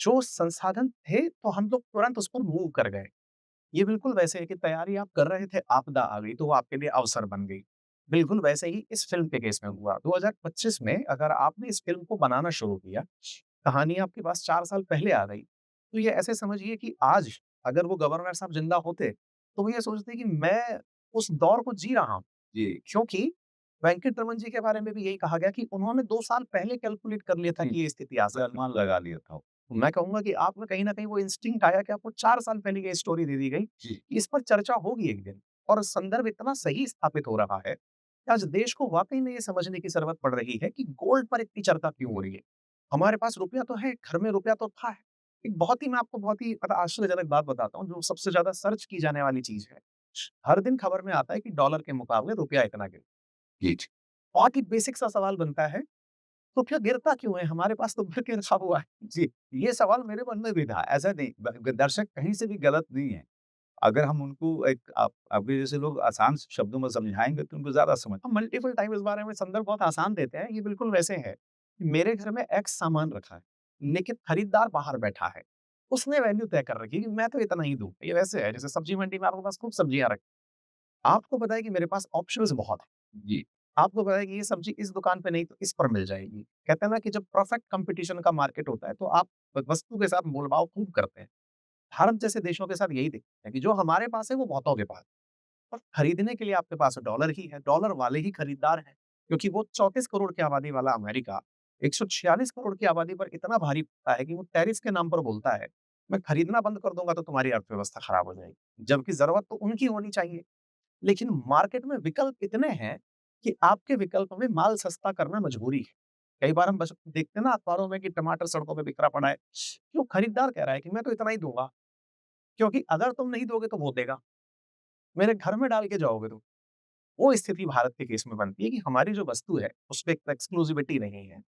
जो संसाधन थे, तो हम लोग तुरंत उस पर मूव कर गए। ये बिल्कुल वैसे है कि तैयारी आप कर रहे थे, आपदा आ गई, तो वो आपके लिए अवसर बन गई। बिल्कुल वैसे ही इस फ़िल्म के केस में हुआ। 2025 में अगर आपने इस फ़िल्म को बनाना शुरू किया, कहानी आपके पास 4 साल पहले आ गई, तो ये ऐसे समझिए कि आज अगर वो गवर्नर साहब ज़िंदा होते, तो वो ये सोचते कि मैं उस दौर को जी रहा हूँ। जी, क्योंकि वेंकट रमन जी के बारे में भी यही कहा गया कि उन्होंने 2 साल पहले कैलकुलेट कर लिया था जी, कि ये स्थिति आ कोई सकती है। अनुमान लगा लिया था। मैं कहूँगा कि आप में कहीं न कहीं वो इंस्टिंक्ट आया कि आपको 4 साल पहले ये स्टोरी दे दी गई, जी, कि इस पर चर्चा होगी एक दिन और संदर्भ इतना सही स्थापित हो रहा है, कि आज देश को वाक़ई में ये समझने की ज़रूरत पड़ रही है कि गोल्ड पर इतनी चर्चा क्यों हो रही है। हमारे पास रुपया तो है, घर में रुपया तो था। एक बहुत ही मैं आपको बहुत ही आश्चर्यजनक बात बताता हूँ, जो सबसे ज़्यादा सर्च की जाने वाली चीज़ है। हर दिन खबर में आता है कि डॉलर के मुकाबले रुपया इतना गिरा। जी, जी। बहुत ही बेसिक सा सवाल बनता है, तो क्या गिरता क्यों है? हमारे पास तो भर के रखा हुआ है। जी, ये सवाल मेरे मन में भी था, ऐसा नहीं दर्शक कहीं से भी गलत नहीं है। अगर हम उनको एक आप आपके जैसे लोग आसान शब्दों में समझाएँगे तो उनको ज़्यादा समझ। हम मल्टीपल टाइम इस बारे में संदर्भ बहुत आसान देते हैं, ये बिल्कुल वैसे है। मेरे घर में एक्स सामान रखा है, लेकिन खरीदार बाहर बैठा है। उसने वैल्यू तय कर रखी है कि मैं तो इतना ही दूँ। ये वैसे है जैसे सब्जी मंडी में आपके पास खूब सब्जियाँ रखी, आपको पता है कि मेरे पास ऑप्शंस बहुत हैं। जी, आपको पता है कि ये सब्जी इस दुकान पे नहीं तो इस पर मिल जाएगी। कहते हैं ना कि जब परफेक्ट कॉम्पिटिशन का मार्केट होता है, तो आप वस्तु के साथ मोल-भाव खूब करते हैं। भारत जैसे देशों के साथ यही दिक्कत है कि जो हमारे पास है वो बहुतों के पास है। और खरीदने के लिए आपके पास डॉलर ही है, डॉलर वाले ही खरीदार हैं। क्योंकि वो 34 करोड़ की आबादी वाला अमेरिका 146 करोड़ की आबादी पर इतना भारी पड़ता है कि वो टैरिफ के नाम पर बोलता है, मैं खरीदना बंद कर दूँगा तो तुम्हारी अर्थव्यवस्था खराब हो जाएगी। जबकि ज़रूरत तो उनकी होनी चाहिए। लेकिन मार्केट में विकल्प इतने हैं कि आपके विकल्प में माल सस्ता करना मजबूरी है। कई बार हम बस देखते हैं ना अखबारों में कि टमाटर सड़कों पे बिखरा पड़ा है। क्यों? खरीदार कह रहा है कि मैं तो इतना ही दूँगा, क्योंकि अगर तुम नहीं दोगे तो वो देगा। मेरे घर में डाल के जाओगे तुम। वो स्थिति भारत के केस में बनती है कि हमारी जो वस्तु है, उसपे एक एक्सक्लूसिविटी नहीं है।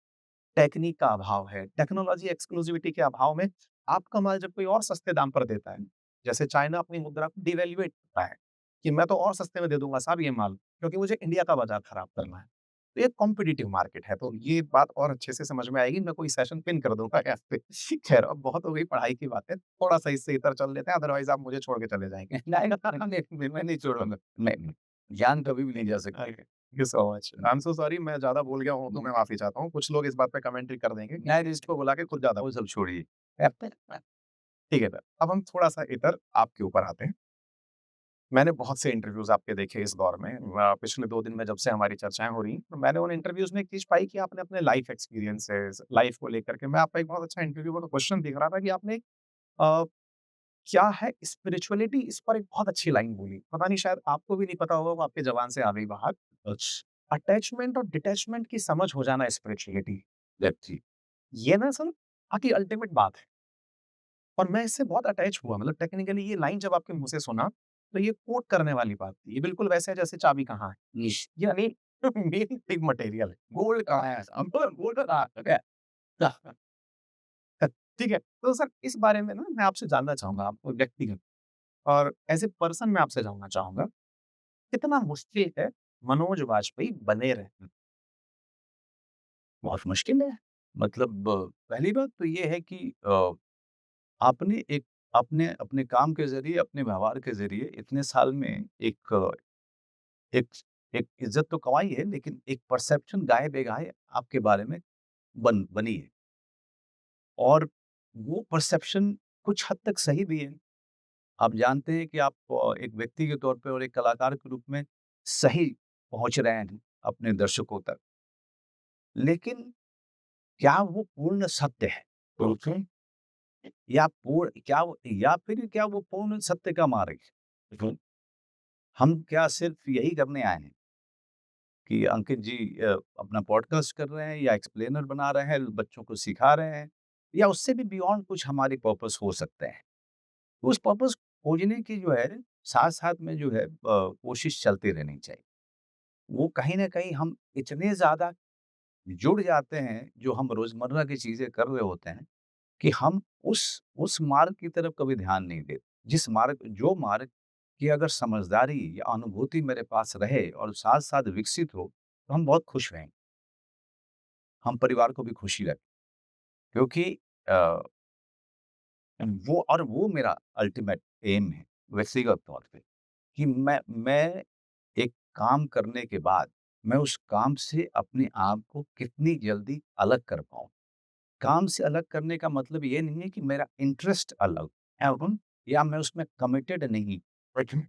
टेक्नीक का अभाव है। टेक्नोलॉजी एक्सक्लूसिविटी के अभाव में आपका माल जब कोई और सस्ते दाम पर देता है, जैसे चाइना अपनी मुद्रा को डिवैल्यूएट करता है कि मैं तो और सस्ते में दे दूँगा साहब ये माल, क्योंकि मुझे इंडिया का बाज़ार खराब करना है। तो ये कॉम्पिटिटिव मार्केट है, तो ये बात और अच्छे से समझ में आएगी। मैं कोई सेशन पिन कर दूँगा यहाँ पे। खैर अब बहुत हो गई पढ़ाई की बातें, थोड़ा-सा इससे इतर चल लेते हैं, अदरवाइज़ आप मुझे छोड़ के चले जाएँगे। नहीं, मैं नहीं छोड़ूँगा। मैं ज्ञान कभी भी नहीं जा सकता। Thank you so much. I am so sorry मैं ज़्यादा बोल गया हूँ तो मैं माफ़ी चाहता हूँ। कुछ लोग इस बात पे कमेंट्री कर देंगे कि नहीं, गेस्ट को बुला के खुद ज़्यादा वो सब छोड़िए। ठीक है सर। अब हम थोड़ा-सा इतर आपके ऊपर आते हैं। मैंने बहुत से इंटरव्यूज़ आपके देखे इस दौर में। पिछले 2 दिन में जब से हमारी चर्चाएँ हो रही हैं, तो मैंने उन इंटरव्यूज़ में एक चीज़ पाई कि आपने अपने लाइफ़ एक्सपीरियंसेस, लाइफ़ को लेकर के मैं आपका एक बहुत अच्छा इंटरव्यू का क्वेश्चन देख रहा था कि आपने अ, क्या है स्पिरिचुअलिटी इस पर एक बहुत अच्छी लाइन बोली। पता नहीं शायद आपको भी नहीं पता होगा वो आपके ज़बान से आ गई बाहर। अटैचमेंट और डिटैचमेंट की समझ हो जाना स्पिरिचुअलिटी। जी, ये ना सर बाकी अल्टीमेट बात है। और मैं इससे बहुत अटैच हुआ मतलब टेक्निकली ये लाइन जब आपके मुँह से सुना, तो ये कोट करने वाली बात थी। ये बिल्कुल वैसे है जैसे चाबी कहाँ है। यानी मेन बिग मटेरियल है। गोल्ड कहाँ है? हम तो गोल्ड कहाँ है? ठीक है, तो सर इस बारे में ना मैं आपसे जानना चाहूँगा आपको व्यक्तिगत और एज़ ए पर्सन मैं आपसे जानना चाहूँगा, कितना मुश्किल है मनोज वाजपेयी बने रहना? बहुत मुश्किल है। मतलब पहली बात तो ये है कि आपने एक अपने अपने काम के ज़रिए, अपने व्यवहार के ज़रिए इतने साल में एक एक इज़्ज़त तो कमाई है, लेकिन एक परसेप्शन गाए-बेगाए आपके बारे में बनी है और वो परसेप्शन कुछ हद तक सही भी है। आप जानते हैं कि आप एक व्यक्ति के तौर पे और एक कलाकार के रूप में सही पहुँच रहे हैं अपने दर्शकों तक। लेकिन क्या वो पूर्ण सत्य है? बिल्कुल। या फिर क्या वो पूर्ण सत्य का मार्ग है? बिल्कुल। हम क्या सिर्फ़ यही करने आए हैं कि अंकित जी अपना पॉडकास्ट कर रहे हैं या एक्सप्लेनर बना रहे हैं, बच्चों को सिखा रहे हैं या उससे भी बियॉन्ड कुछ हमारे पर्पस हो सकते हैं। उस पर्पस खोजने की जो है, साथ-साथ में जो है कोशिश चलती रहनी चाहिए। वो कहीं न कहीं हम इतने ज़्यादा जुड़ जाते हैं, जो हम रोज़मर्रा की चीज़ें कर रहे होते हैं, कि हम उस मार्ग की तरफ कभी ध्यान नहीं देते। जो मार्ग की अगर समझदारी या अनुभूति मेरे पास रहे और साथ-साथ विकसित हो, तो हम बहुत खुश रहेंगे। हम परिवार को भी खुशी रखें। क्योंकि अ, वो मेरा अल्टीमेट एम है, व्यक्तिगत तौर पे, कि मैं एक काम करने के बाद, मैं उस काम से अपने आप को कितनी जल्दी अलग कर पाऊँ। काम से अलग करने का मतलब ये नहीं है कि मेरा इंटरेस्ट अलग एवं या मैं उसमें कमिटेड नहीं, लेकिन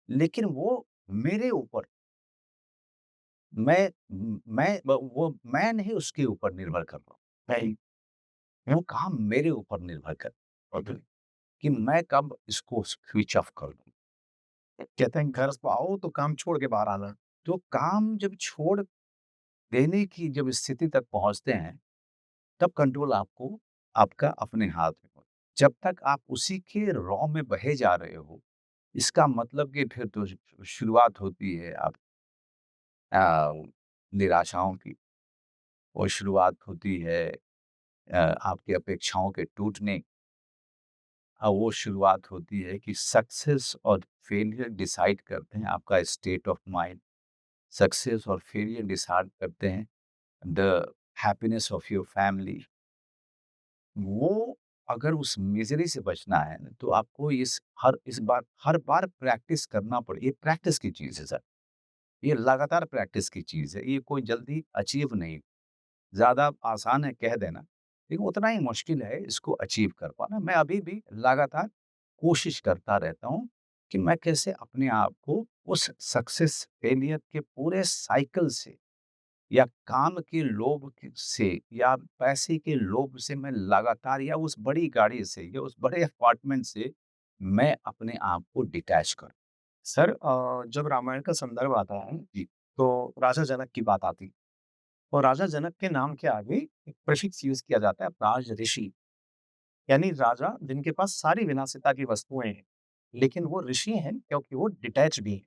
लेकिन वो मेरे ऊपर मैं नहीं उसके ऊपर निर्भर कर रहा हूँ। वो काम मेरे ऊपर निर्भर कर कि मैं कब इसको स्विच ऑफ कर दूँ। कहते हैं घर पे आओ तो काम छोड़ के बाहर आना। तो काम जब छोड़ देने की जब स्थिति तक पहुँचते हैं, तब कंट्रोल आपका अपने हाथ में हो। जब तक आप उसी के रॉ में बहे जा रहे हो, इसका मतलब कि फिर तो शुरुआत होती है आप निराशाओं की, वो शुरुआत होती है आपकी अपेक्षाओं के टूटने वो शुरुआत होती है कि सक्सेस और फेलियर डिसाइड करते हैं आपका स्टेट ऑफ माइंड। सक्सेस और फेलियर डिसाइड करते हैं the happiness of your family. वो अगर उस मिज़री से बचना है ना, तो आपको इस बार हर बार प्रैक्टिस करना पड़े। ये प्रैक्टिस की चीज़ है सर, ये लगातार प्रैक्टिस की चीज़ है। ये कोई जल्दी अचीव नहीं, ज़्यादा आसान है कह देना, लेकिन उतना ही मुश्किल है इसको अचीव कर पाना। मैं अभी भी लगातार कोशिश करता रहता हूँ कि मैं कैसे अपने आप को उस सक्सेस फेलियर के पूरे साइकिल से या काम के से या पैसे के लोभ से मैं लगातार या उस बड़ी गाड़ी से या उस बड़े अपार्टमेंट से मैं अपने आप को डिटैच करूँ। सर जब रामायण का संदर्भ आता है, जी, तो राजा जनक की बात आती है और राजा जनक के नाम के आगे एक प्रीफिक्स यूज़ किया जाता है राज ऋषि, यानी राजा जिनके पास सारी विलासिता की वस्तुएँ हैं, लेकिन वो ऋषि हैं क्योंकि वो डिटैच भी हैं।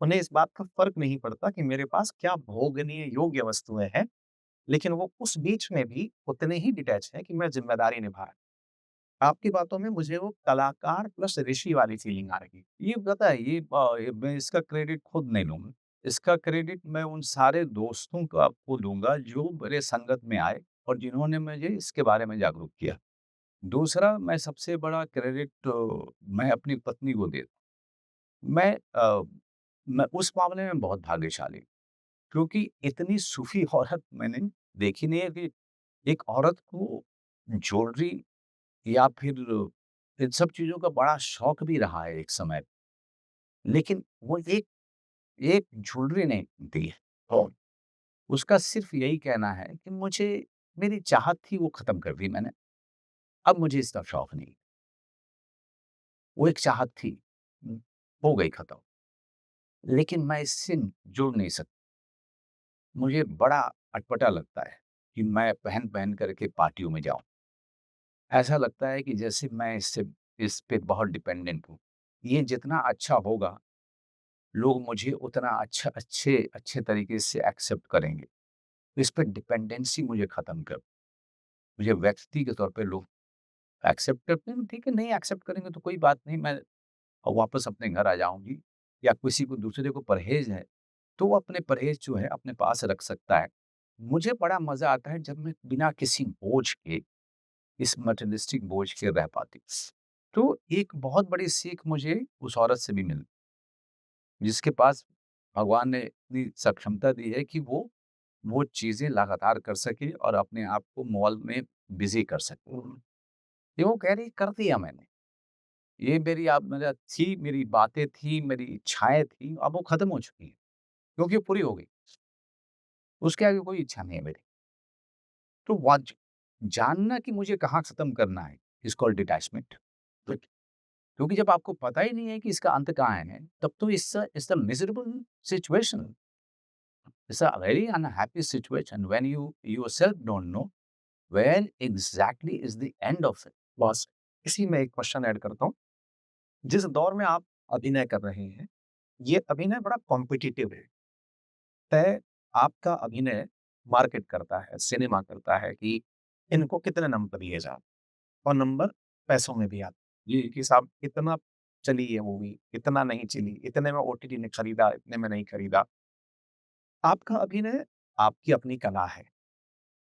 उन्हें इस बात का फ़र्क नहीं पड़ता कि मेरे पास क्या भोगनीय योग्य वस्तुएँ हैं, लेकिन वो उस बीच में भी उतने ही डिटैच हैं कि मैं ज़िम्मेदारी निभा रहा हूँ। आपकी बातों में मुझे वो कलाकार प्लस ऋषि वाली फीलिंग आ रही है। ये पता है ये मैं इसका क्रेडिट खुद नहीं लूँगा। इसका क्रेडिट मैं उन सारे दोस्तों को आपको दूँगा जो मेरे संगत में आए और जिन्होंने मुझे इसके बारे में जागरूक किया। दूसरा मैं सबसे बड़ा क्रेडिट मैं अपनी पत्नी को देता हूँ। मैं उस मामले में बहुत भाग्यशाली हूँ, क्योंकि इतनी सूफ़ी औरत मैंने देखी नहीं है कि एक औरत को ज्वेलरी या फिर इन सब चीज़ों का बड़ा शौक भी रहा है एक समय, लेकिन वो एक एक ज्वेलरी नहीं दी है और उसका सिर्फ़ यही कहना है कि मुझे मेरी चाहत थी वो ख़त्म कर दी मैंने, अब मुझे इसका शौक नहीं। वो एक चाहत थी, हो गई ख़त्म, लेकिन मैं इससे जुड़ नहीं सकता। मुझे बड़ा अटपटा लगता है कि मैं पहन-पहन कर के पार्टियों में जाऊँ। ऐसा लगता है कि जैसे मैं इस पे बहुत डिपेंडेंट हूँ। ये जितना अच्छा होगा, लोग मुझे उतना अच्छे तरीके से एक्सेप्ट करेंगे। इस पे डिपेंडेंसी मुझे ख़त्म कर मुझे व्यक्ति के तौर पे लोग एक्सेप्ट करते हैं, ठीक है, नहीं एक्सेप्ट करेंगे तो कोई बात नहीं, मैं वापस अपने घर आ जाऊँगी या किसी को दूसरे को परहेज़ है, तो वो अपने परहेज़ जो है अपने पास रख सकता है। मुझे बड़ा मज़ा आता है जब मैं बिना किसी बोझ के, इस मटेरियलिस्टिक बोझ के रह पाती। तो एक बहुत बड़ी सीख मुझे उस औरत से भी मिली, जिसके पास भगवान ने इतनी सक्षमता दी है कि वो चीज़ें लगातार कर सके और अपने आप को मॉल में बिज़ी कर सके। ये वो कह रही कर दिया मैंने। ये मेरी बातें थी, मेरी इच्छाएँ थी, अब वो खत्म हो चुकी हैं, क्योंकि वो पूरी हो गई। उसके आगे कोई इच्छा नहीं है मेरी। तो वाज जानना कि मुझे कहाँ खत्म करना है इज़ कॉल्ड डिटैचमेंट। बट क्योंकि जब आपको पता ही नहीं है कि इसका अंत कहाँ है, तब तो it's a miserable situation. It's a very unhappy situation when you yourself don't know where exactly is the end of it. बस इसी में एक क्वेश्चन ऐड करता हूँ। जिस दौर में आप अभिनय कर रहे हैं, ये अभिनय बड़ा कॉम्पिटिटिव है। तय आपका अभिनय मार्केट करता है, सिनेमा करता है कि इनको कितने नंबर दिए जाएँ और नंबर पैसों में भी आता है। जी, कि साहब इतना चली ये मूवी, इतना नहीं चली, इतने में ओटीटी ने खरीदा, इतने में नहीं खरीदा। आपका अभिनय आपकी अपनी कला है,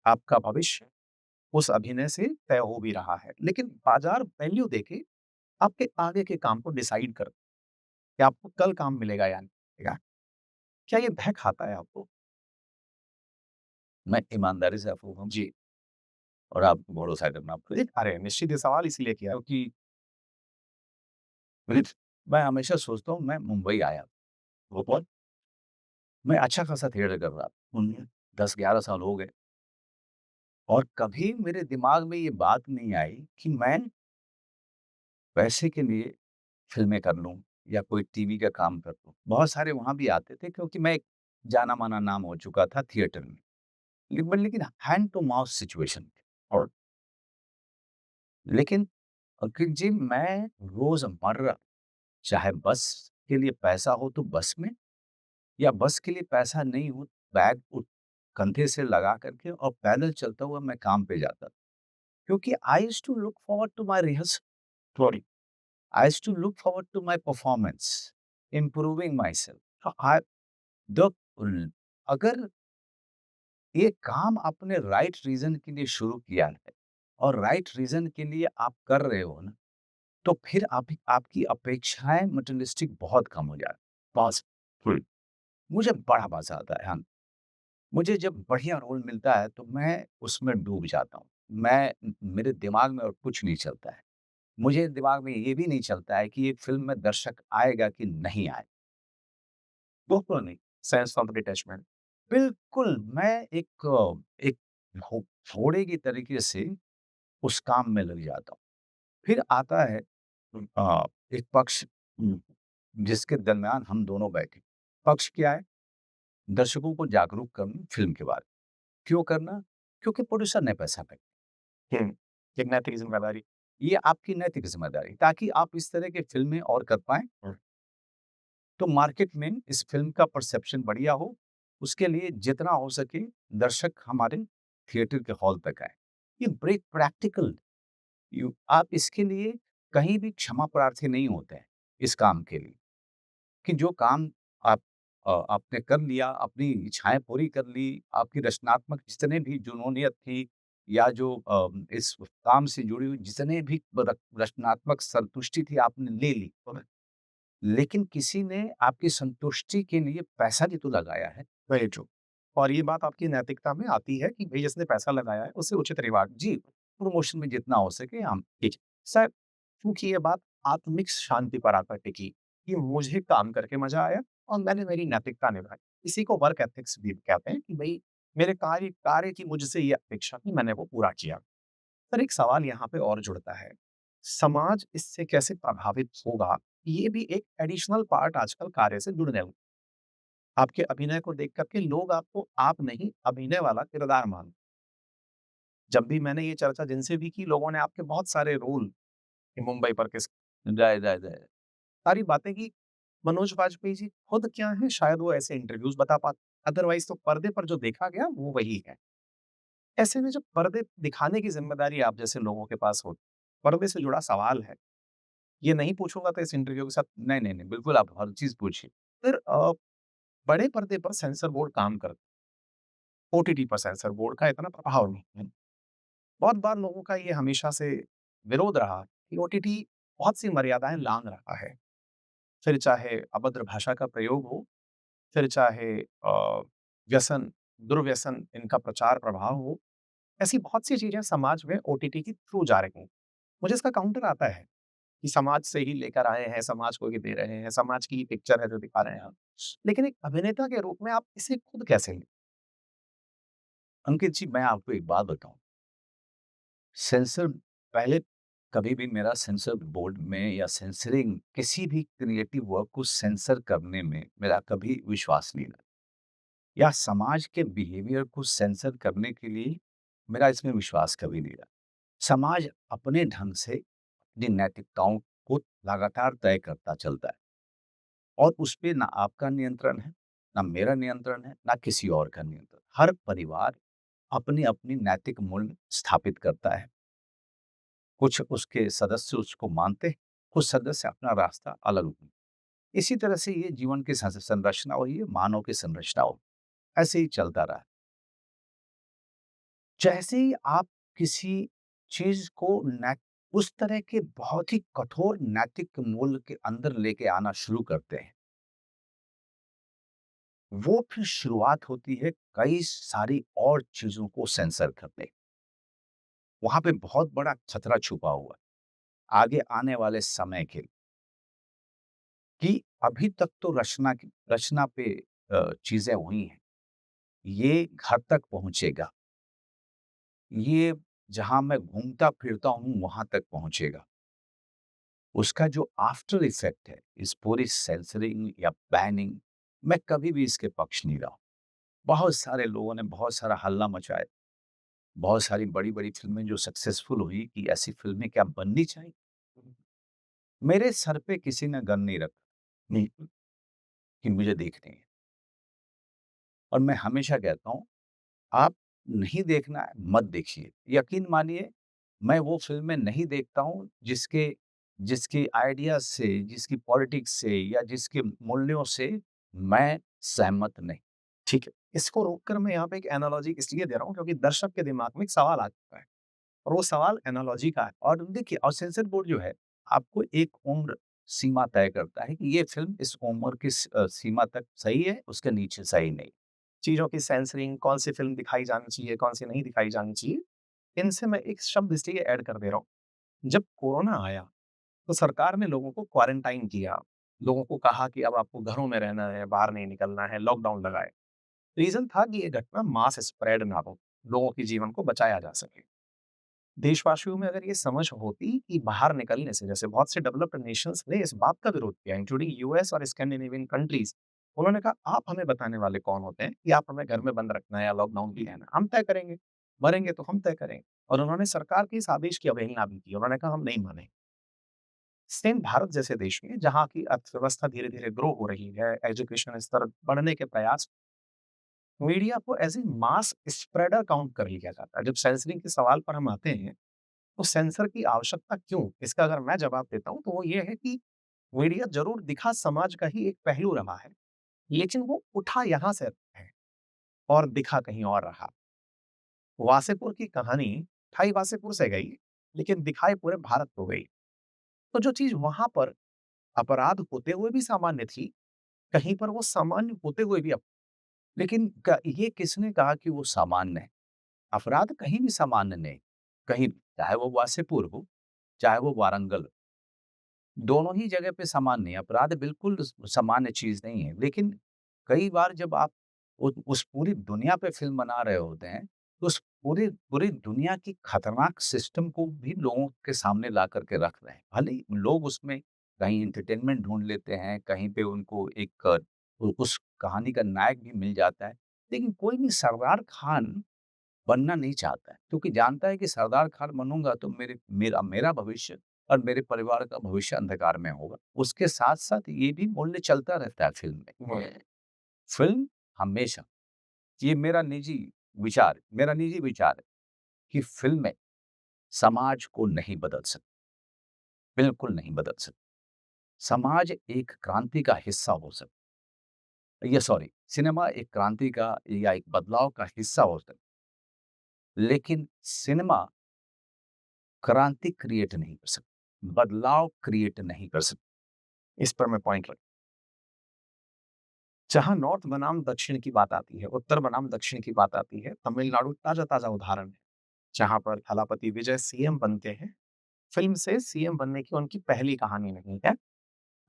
आपका भविष्य उस अभिनय से तय हो भी रहा है। लेकिन बाज़ार वैल्यू देके आपके आगे के काम को डिसाइड कर कि आपको कल काम मिलेगा या नहीं मिलेगा। क्या ये भय खाता है आपको? मैं ईमानदारी से आपको कहूँ जी। और आपको भरोसा करना पड़े अरे! निश्चित ये सवाल इसलिए किया। क्योंकि मैं मैं हमेशा सोचता हूँ मैं मुंबई आया, भोपाल मैं अच्छा खासा थिएटर कर रहा था। 10-11 साल हो गए और कभी मेरे दिमाग में ये बात नहीं आई कि मैं पैसे के लिए फ़िल्में कर लूँ या कोई टीवी का काम कर लूँ। बहुत सारे वहाँ भी आते थे क्योंकि मैं एक जाना-माना नाम हो चुका था थिएटर में। लेकिन हैंड टू माउथ सिचुएशन और लेकिन जी मैं रोज़मर्रा चाहे बस के लिए पैसा हो तो बस में या बस के लिए पैसा नहीं हो बैग कंधे से लगा करके और पैदल चलता हुआ मैं काम पे जाता था। क्योंकि I used to look forward to my rehearsal, sorry. I used to look forward to my performance, improving my self. तो आई द अगर ये काम आपने राइट रीज़न के लिए शुरू किया है और राइट रीज़न के लिए आप कर रहे हो ना, तो फिर आप आपकी अपेक्षाएँ मटेरियलिस्टिक बहुत कम हो जाती, बहुत। हुँ। मुझे बड़ा मज़ा आता है, हाँ। मुझे जब बढ़िया रोल मिलता है तो मैं उसमें डूब जाता हूँ। मेरे दिमाग में और कुछ नहीं चलता है। मुझे दिमाग में ये भी नहीं चलता है कि ये फ़िल्म में दर्शक आएगा कि नहीं आएगा। बिल्कुल नहीं। Sense of detachment. बिल्कुल, मैं एक घोड़े की तरीके से उस काम में लग जाता हूँ। फिर आता है एक पक्ष, उम, जिसके दरमियान हम दोनों बैठे। पक्ष क्या है? दर्शकों को जागरूक करना फ़िल्म के बारे में। क्यों करना? क्योंकि प्रोड्यूसर ने पैसा फेंका। हुँ। एक नैतिक ज़िम्मेदारी। ये आपकी नैतिक ज़िम्मेदारी, ताकि आप इस तरह की फ़िल्में और कर पाएँ, हुँ। तो मार्केट में इस फ़िल्म का परसेप्शन बढ़िया हो, उसके लिए जितना हो सके दर्शक हमारे थिएटर के हॉल तक आएँ। ये ब्रेक प्रैक्टिकल, आप इसके लिए कहीं भी क्षमा प्रार्थी नहीं होते हैं, इस काम के लिए। कि जो काम आप आपने कर लिया, अपनी इच्छाएँ पूरी कर ली, आपकी रचनात्मक जितने भी जुनूनियत थी या जो इस काम से जुड़ी हुई जितने भी रचनात्मक संतुष्टि थी आपने ले ली। लेकिन किसी ने आपकी संतुष्टि के लिए पैसा भी तो लगाया है। Very true. और ये बात आपकी नैतिकता में आती है कि भई जिसने पैसा लगाया है उसे उचित रिवार्ड। जी, प्रमोशन में जितना हो सके हम। ठीक है। सर, चूँकि ये बात आत्मिक शांति पर आकर टिकी कि मुझे काम करके मज़ा आया और मैंने मेरी नैतिकता निभाई। इसी को वर्क एथिक्स भी कहते हैं कि भई मेरे कार्य कार्य की मुझसे ये अपेक्षा थी, मैंने वो पूरा किया। सर, एक सवाल यहाँ पे और जुड़ता है, समाज इससे कैसे प्रभावित होगा? ये भी एक एडिशनल पार्ट आजकल कार्य से जुड़ने लगा। आपके अभिनय को देख कर के लोग आपको आप नहीं, अभिनय वाला किरदार मान। जब भी मैंने ये चर्चा जिनसे भी की, लोगों ने आपके बहुत सारे रोल, कि मुंबई पर किस राइट। सारी बातें की। मनोज वाजपेयी जी खुद क्या हैं, शायद वो ऐसे इंटरव्यूज़ बता पाते, अदरवाइज़ तो पर्दे पर जो देखा गया वो वही है। ऐसे में जब पर्दे दिखाने की ज़िम्मेदारी आप जैसे लोगों के पास होती, पर्दे से जुड़ा सवाल है, ये नहीं पूछूँगा तो इस इंटरव्यू के साथ नहीं, बिल्कुल आप हर चीज़ पूछिए। फिर बड़े पर्दे पर सेंसर बोर्ड काम करता है, ओटीटी पर सेंसर बोर्ड का इतना प्रभाव नहीं है। बहुत बार लोगों का ये हमेशा से विरोध रहा कि ओटीटी बहुत सी मर्यादाएँ लाँघ रहा है। फिर चाहे अभद्र भाषा का प्रयोग हो, फिर चाहे व्यसन, दुर्व्यसन इनका प्रचार प्रभाव हो, ऐसी बहुत सी चीज़ें समाज में ओटीटी के थ्रू जा रही हैं। मुझे इसका काउंटर आता है कि समाज से ही लेकर आए हैं, समाज को ही दे रहे हैं, समाज की ही पिक्चर है जो दिखा रहे हैं आप। लेकिन एक अभिनेता के रूप में आप इसे खुद कैसे लें? अंकित जी, मैं आपको एक बात बताऊँ, सेंसर पहले कभी भी मेरा सेंसर बोर्ड में या सेंसरिंग किसी भी क्रिएटिव वर्क को सेंसर करने में मेरा कभी विश्वास नहीं रहा, या समाज के बिहेवियर को सेंसर करने के लिए मेरा इसमें विश्वास कभी नहीं रहा। समाज अपने ढंग से अपनी नैतिकताओं को लगातार तय करता चलता है और उस पे ना आपका नियंत्रण है, ना मेरा नियंत्रण है, ना किसी और का नियंत्रण। हर परिवार अपनी-अपनी नैतिक मूल्य स्थापित करता है। कुछ उसके सदस्य उसको मानते हैं, कुछ सदस्य अपना रास्ता अलग ढूँढते। इसी तरह से ये जीवन की संरचना हुई है, मानव की संरचना हो, ऐसे ही चलता रहा है। जैसे ही आप किसी चीज़ को उस तरह के बहुत ही कठोर नैतिक मूल्य के अंदर लेके आना शुरू करते हैं, वो फिर शुरुआत होती है कई सारी और चीज़ों को सेंसर करने की। वहाँ पे बहुत बड़ा खतरा छुपा हुआ है, आगे आने वाले समय के लिए, कि अभी तक तो रचना पे चीज़ें हुई हैं, ये घर तक पहुँचेगा, ये जहाँ मैं घूमता-फिरता हूँ, वहाँ तक पहुँचेगा। उसका जो आफ्टर इफ़ेक्ट है, इस पूरी सेंसरिंग या बैनिंग, मैं कभी भी इसके पक्ष नहीं रहा हूँ। बहुत सारे लोगों ने बहुत सारा हल्ला मचाया, बहुत सारी बड़ी-बड़ी फ़िल्में जो सक्सेसफुल हुई कि ऐसी फ़िल्में क्या बननी चाहिए? मेरे सर पे किसी ने गन नहीं रखा नहीं। कि मुझे देखनी है। और मैं हमेशा कहता हूँ, आप नहीं देखना है, मत देखिए। यकीन मानिए, मैं वो फ़िल्में नहीं देखता हूँ जिसके जिसके आइडियाज़ से, जिसकी पॉलिटिक्स से या जिसके मूल्यों से मैं सहमत नहीं। ठीक है। इसको रोककर मैं यहाँ पे एक एनालॉजी इसलिए दे रहा हूँ क्योंकि दर्शक के दिमाग में एक सवाल आ चुका है और वो सवाल एनालॉजी का है। और देखिए, और सेंसर बोर्ड जो है, आपको एक उम्र सीमा तय करता है कि ये फ़िल्म इस उम्र की सीमा तक सही है, उसके नीचे सही नहीं। चीज़ों की सेंसरिंग, कौन-सी फ़िल्म दिखाई जानी चाहिए, कौन-सी नहीं दिखाई जानी चाहिए, इनसे मैं एक शब्द इसलिए ऐड कर दे रहा हूँ। जब कोरोना आया, तो सरकार ने लोगों को क्वारंटाइन किया। लोगों को कहा कि अब आपको घरों में रहना है, बाहर नहीं निकलना है, लॉकडाउन लगाए। रीज़न था कि ये घटना मास स्प्रेड ना हो, लोगों के जीवन को बचाया जा सके। देशवासियों में अगर ये समझ होती कि बाहर निकलने से, जैसे बहुत से डेवलप्ड नेशंस ने इस बात का विरोध किया, इंक्लूडिंग यूएस और स्कैंडिनेवियन कंट्रीज़। उन्होंने कहा, "आप हमें बताने वाले कौन होते हैं कि आप हमें घर में बंद रखना है या लॉकडाउन भी रहना है? हम तय करेंगे, मरेंगे तो हम तय करेंगे।" और उन्होंने सरकार के इस आदेश की अवहेलना भी की। उन्होंने कहा, "हम नहीं मानेंगे।" सेम भारत जैसे देश में जहाँ की अर्थव्यवस्था धीरे-धीरे ग्रो हो रही है, एजुकेशन स्तर बढ़ने के प्रयास, मीडिया को as a mass spreader count कर लिया जाता है। जब सेंसरिंग के सवाल पर हम आते हैं, तो सेंसर की आवश्यकता क्यों? इसका अगर मैं जवाब देता हूँ, तो वो ये है कि मीडिया ज़रूर दिखा समाज का ही एक पहलू रहा है, लेकिन वो उठा यहाँ से है और दिखा कहीं और रहा। वासेपुर की कहानी ठाई वासेपुर से गई, लेकिन दिखाई पूरे भारत को गई। तो जो चीज़ वहाँ पर अपराध होते हुए भी सामान्य थी, कहीं पर वो सामान्य होते हुए भी लेकिन क ये किसने कहा कि वो सामान्य है? अपराध कहीं भी सामान्य नहीं, कहीं भी, चाहे वो वासेपुर हो, चाहे वो वारंगल हो, दोनों ही जगह पे सामान्य है। अपराध बिल्कुल सामान्य चीज़ नहीं है। लेकिन कई बार जब आप उस पूरी दुनिया पे फ़िल्म बना रहे होते हैं, तो उस पूरी पूरी दुनिया की खतरनाक सिस्टम को भी लोगों के सामने ला कर के रख रहे हैं। भले ही लोग उसमें कहीं एंटरटेनमेंट ढूँढ लेते हैं, कहीं पे उनको एक उस कहानी का नायक भी मिल जाता है। लेकिन कोई भी सरदार खान बनना नहीं चाहता है, क्योंकि जानता है कि सरदार खान बनूँगा तो मेरा मेरा भविष्य और मेरे परिवार का भविष्य अंधकार में होगा। उसके साथ-साथ ये भी मूल्य चलता रहता है फ़िल्म में। फ़िल्म हमेशा, ये मेरा निजी विचार है कि फ़िल्में समाज को नहीं बदल सकती, बिल्कुल नहीं बदल सकती। समाज एक क्रांति का हिस्सा हो सकता है, या सॉरी, सिनेमा एक क्रांति का या एक बदलाव का हिस्सा हो सकता है। लेकिन सिनेमा क्रांति क्रिएट नहीं कर सकती, बदलाव क्रिएट नहीं कर सकती। इस पर मैं पॉइंट रख जहाँ नॉर्थ बनाम दक्षिण की बात आती है, उत्तर बनाम दक्षिण की बात आती है, तमिलनाडु ताज़ा-ताज़ा उदाहरण है, जहाँ पर थलापति विजय सीएम बनते हैं। फ़िल्म से सीएम बनने की उनकी पहली कहानी नहीं है।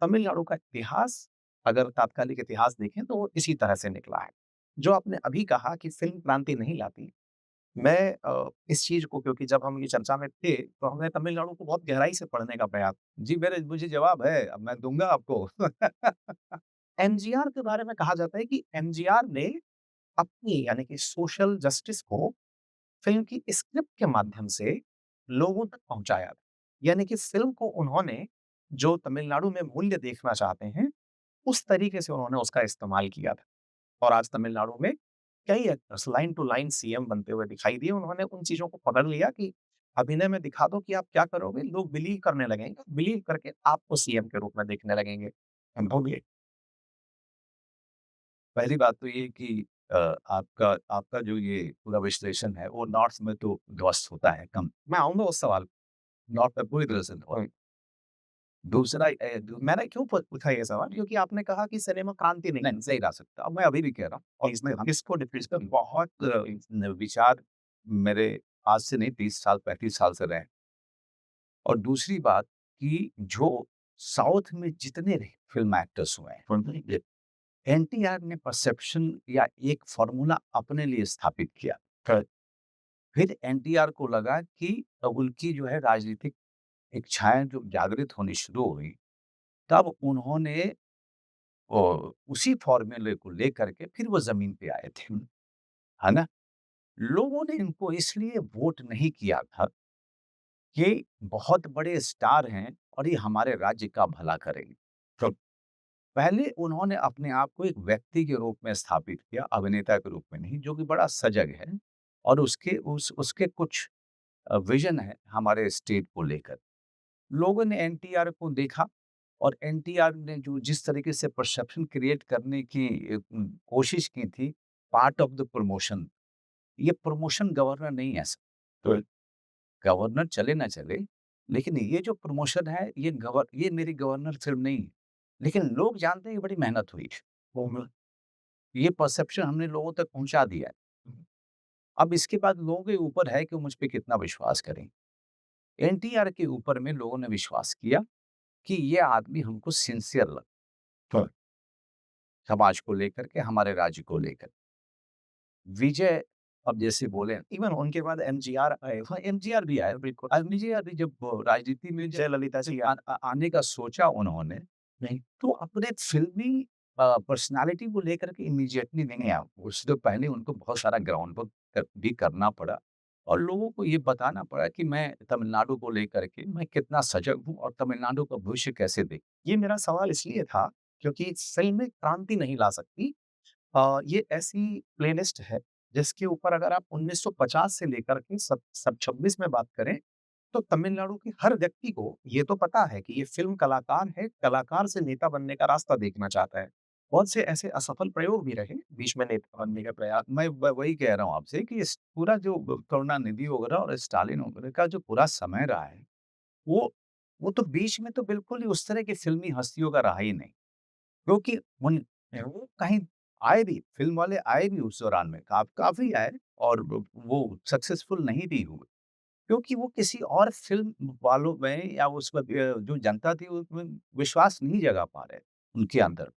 तमिलनाडु का इतिहास, अगर तात्कालिक इतिहास देखें तो वो इसी तरह से निकला है। जो आपने अभी कहा कि फ़िल्म क्रांति नहीं लाती, मैं इस चीज़ को, क्योंकि जब हम ये चर्चा में थे, तो हमने तमिलनाडु को बहुत गहराई से पढ़ने का प्रयास। जी, मेरे मुझे जवाब है, अब मैं दूँगा आपको। एमजीआर के बारे में कहा जाता है कि एमजीआर ने अपनी, यानी कि सोशल जस्टिस को फ़िल्म की स्क्रिप्ट के माध्यम से लोगों तक पहुँचाया था। यानी कि फ़िल्म को उन्होंने, जो तमिलनाडु में मूल्य देखना चाहते हैं, उस तरीके से उन्होंने उसका इस्तेमाल किया था। और आज तमिलनाडु में कई actors line to line CM बनते हुए दिखाई दिए। उन्होंने उन चीज़ों को पकड़ लिया कि अभिनय में दिखा दो कि आप क्या करोगे, लोग बिलीव करने लगेंगे, बिलीव करके आपको सीएम के रूप में देखने लगेंगे। अनुभव ये। पहली बात तो ये कि आपका आपका जो ये पूरा विश्लेषण है, वो नॉर्थ में तो ध्वस्त होता है कम। मैं आऊँगा उस सवाल नॉर्थ में पूरी तरह से ध्वस्त। पर। दूसरा दू मैंने क्यों पूछा ये सवाल? क्योंकि आपने कहा कि सिनेमा क्रांति नहीं नहीं, ला नहीं ला सकता। अब मैं अभी भी कह रहा हूँ, और इसमें हम किसको इस डिफेंड पे बहुत विचार मेरे आज से नहीं, 30 साल, 35 साल से रहे हैं। और दूसरी बात कि जो साउथ में जितने भी फ़िल्म एक्टर्स हुए हैं, ये एनटीआर ने परसेप्शन या एक फ़ॉर्मूला अपने लिए स्थापित किया। फिर एनटीआर को लगा कि उनकी जो है राजनीतिक इच्छाएँ जो जागृत होनी शुरू हुई, तब उन्होंने उसी फ़ॉर्मूले को लेकर के फिर वो ज़मीन पे आए थे, है ना? लोगों ने इनको इसलिए वोट नहीं किया था कि बहुत बड़े स्टार हैं और ये हमारे राज्य का भला करेंगे। पहले उन्होंने अपने आप को एक व्यक्ति के रूप में स्थापित किया, अभिनेता के रूप में नहीं, जो कि बड़ा सजग है और उसके कुछ विज़न है हमारे स्टेट को लेकर। लोगों ने एनटीआर को देखा और एनटीआर ने जो जिस तरीके से परसेप्शन क्रिएट करने की कोशिश की थी, पार्ट ऑफ द प्रमोशन, ये प्रमोशन गवर्नर नहीं है सर। तो गवर्नर चले ना चले, लेकिन ये जो प्रमोशन है ये मेरी गवर्नर फ़िल्म नहीं है। लेकिन लोग जानते हैं ये बड़ी मेहनत हुई है। ये परसेप्शन हमने लोगों तक पहुँचा दिया है। अब इसके बाद लोगों के ऊपर है कि वो मुझ पे कितना विश्वास करें। एनटीआर के ऊपर में लोगों ने विश्वास किया कि ये आदमी हमको सिंसियर लगा, समाज को लेकर के, हमारे राज्य को लेकर। विजय, अब जैसे बोले, इवन उनके बाद एमजीआर आए, हाँ, एमजीआर भी आए, बिल्कुल। एमजीआर भी जब राजनीति में जयललिता जी आने का सोचा उन्होंने, नहीं तो अपने फ़िल्मी पर्सनैलिटी को लेकर के इमीडिएटली नहीं आया। उससे तो पहले उनको बहुत सारा ग्राउंड वर्क भी करना पड़ा और लोगों को ये बताना पड़ा कि मैं तमिलनाडु को लेकर के मैं कितना सजग हूँ और तमिलनाडु का भविष्य कैसे देख। ये मेरा सवाल इसलिए था क्योंकि फिल्में क्रांति नहीं ला सकती। ये ऐसी प्लेलिस्ट है जिसके ऊपर अगर आप 1950 से लेकर के सब सब 26 में बात करें, तो तमिलनाडु के हर व्यक्ति को ये तो पता है कि ये फ़िल्म कलाकार है, कलाकार से नेता बनने का रास्ता देखना चाहता है। बहुत से ऐसे असफल प्रयोग भी रहे, बीच में नेता बनने का प्रयास। मैं वही कह रहा हूँ आपसे कि इस पूरा जो करुणानिधि वगैरह और स्टालिन वगैरह का जो पूरा समय रहा है, वो वो तो बीच में तो बिल्कुल ही उस तरह की फ़िल्मी हस्तियों का रहा ही नहीं। क्योंकि वो कहीं आए भी, फ़िल्म वाले आए भी उस दौरान में, काफ़ी आए और वो सक्सेसफुल नहीं भी हुए। क्योंकि वो किसी और फ़िल्म वालों में या उस वक़्त जो जनता थी उसमें विश्वास नहीं जगा पा रहे उनके अंदर।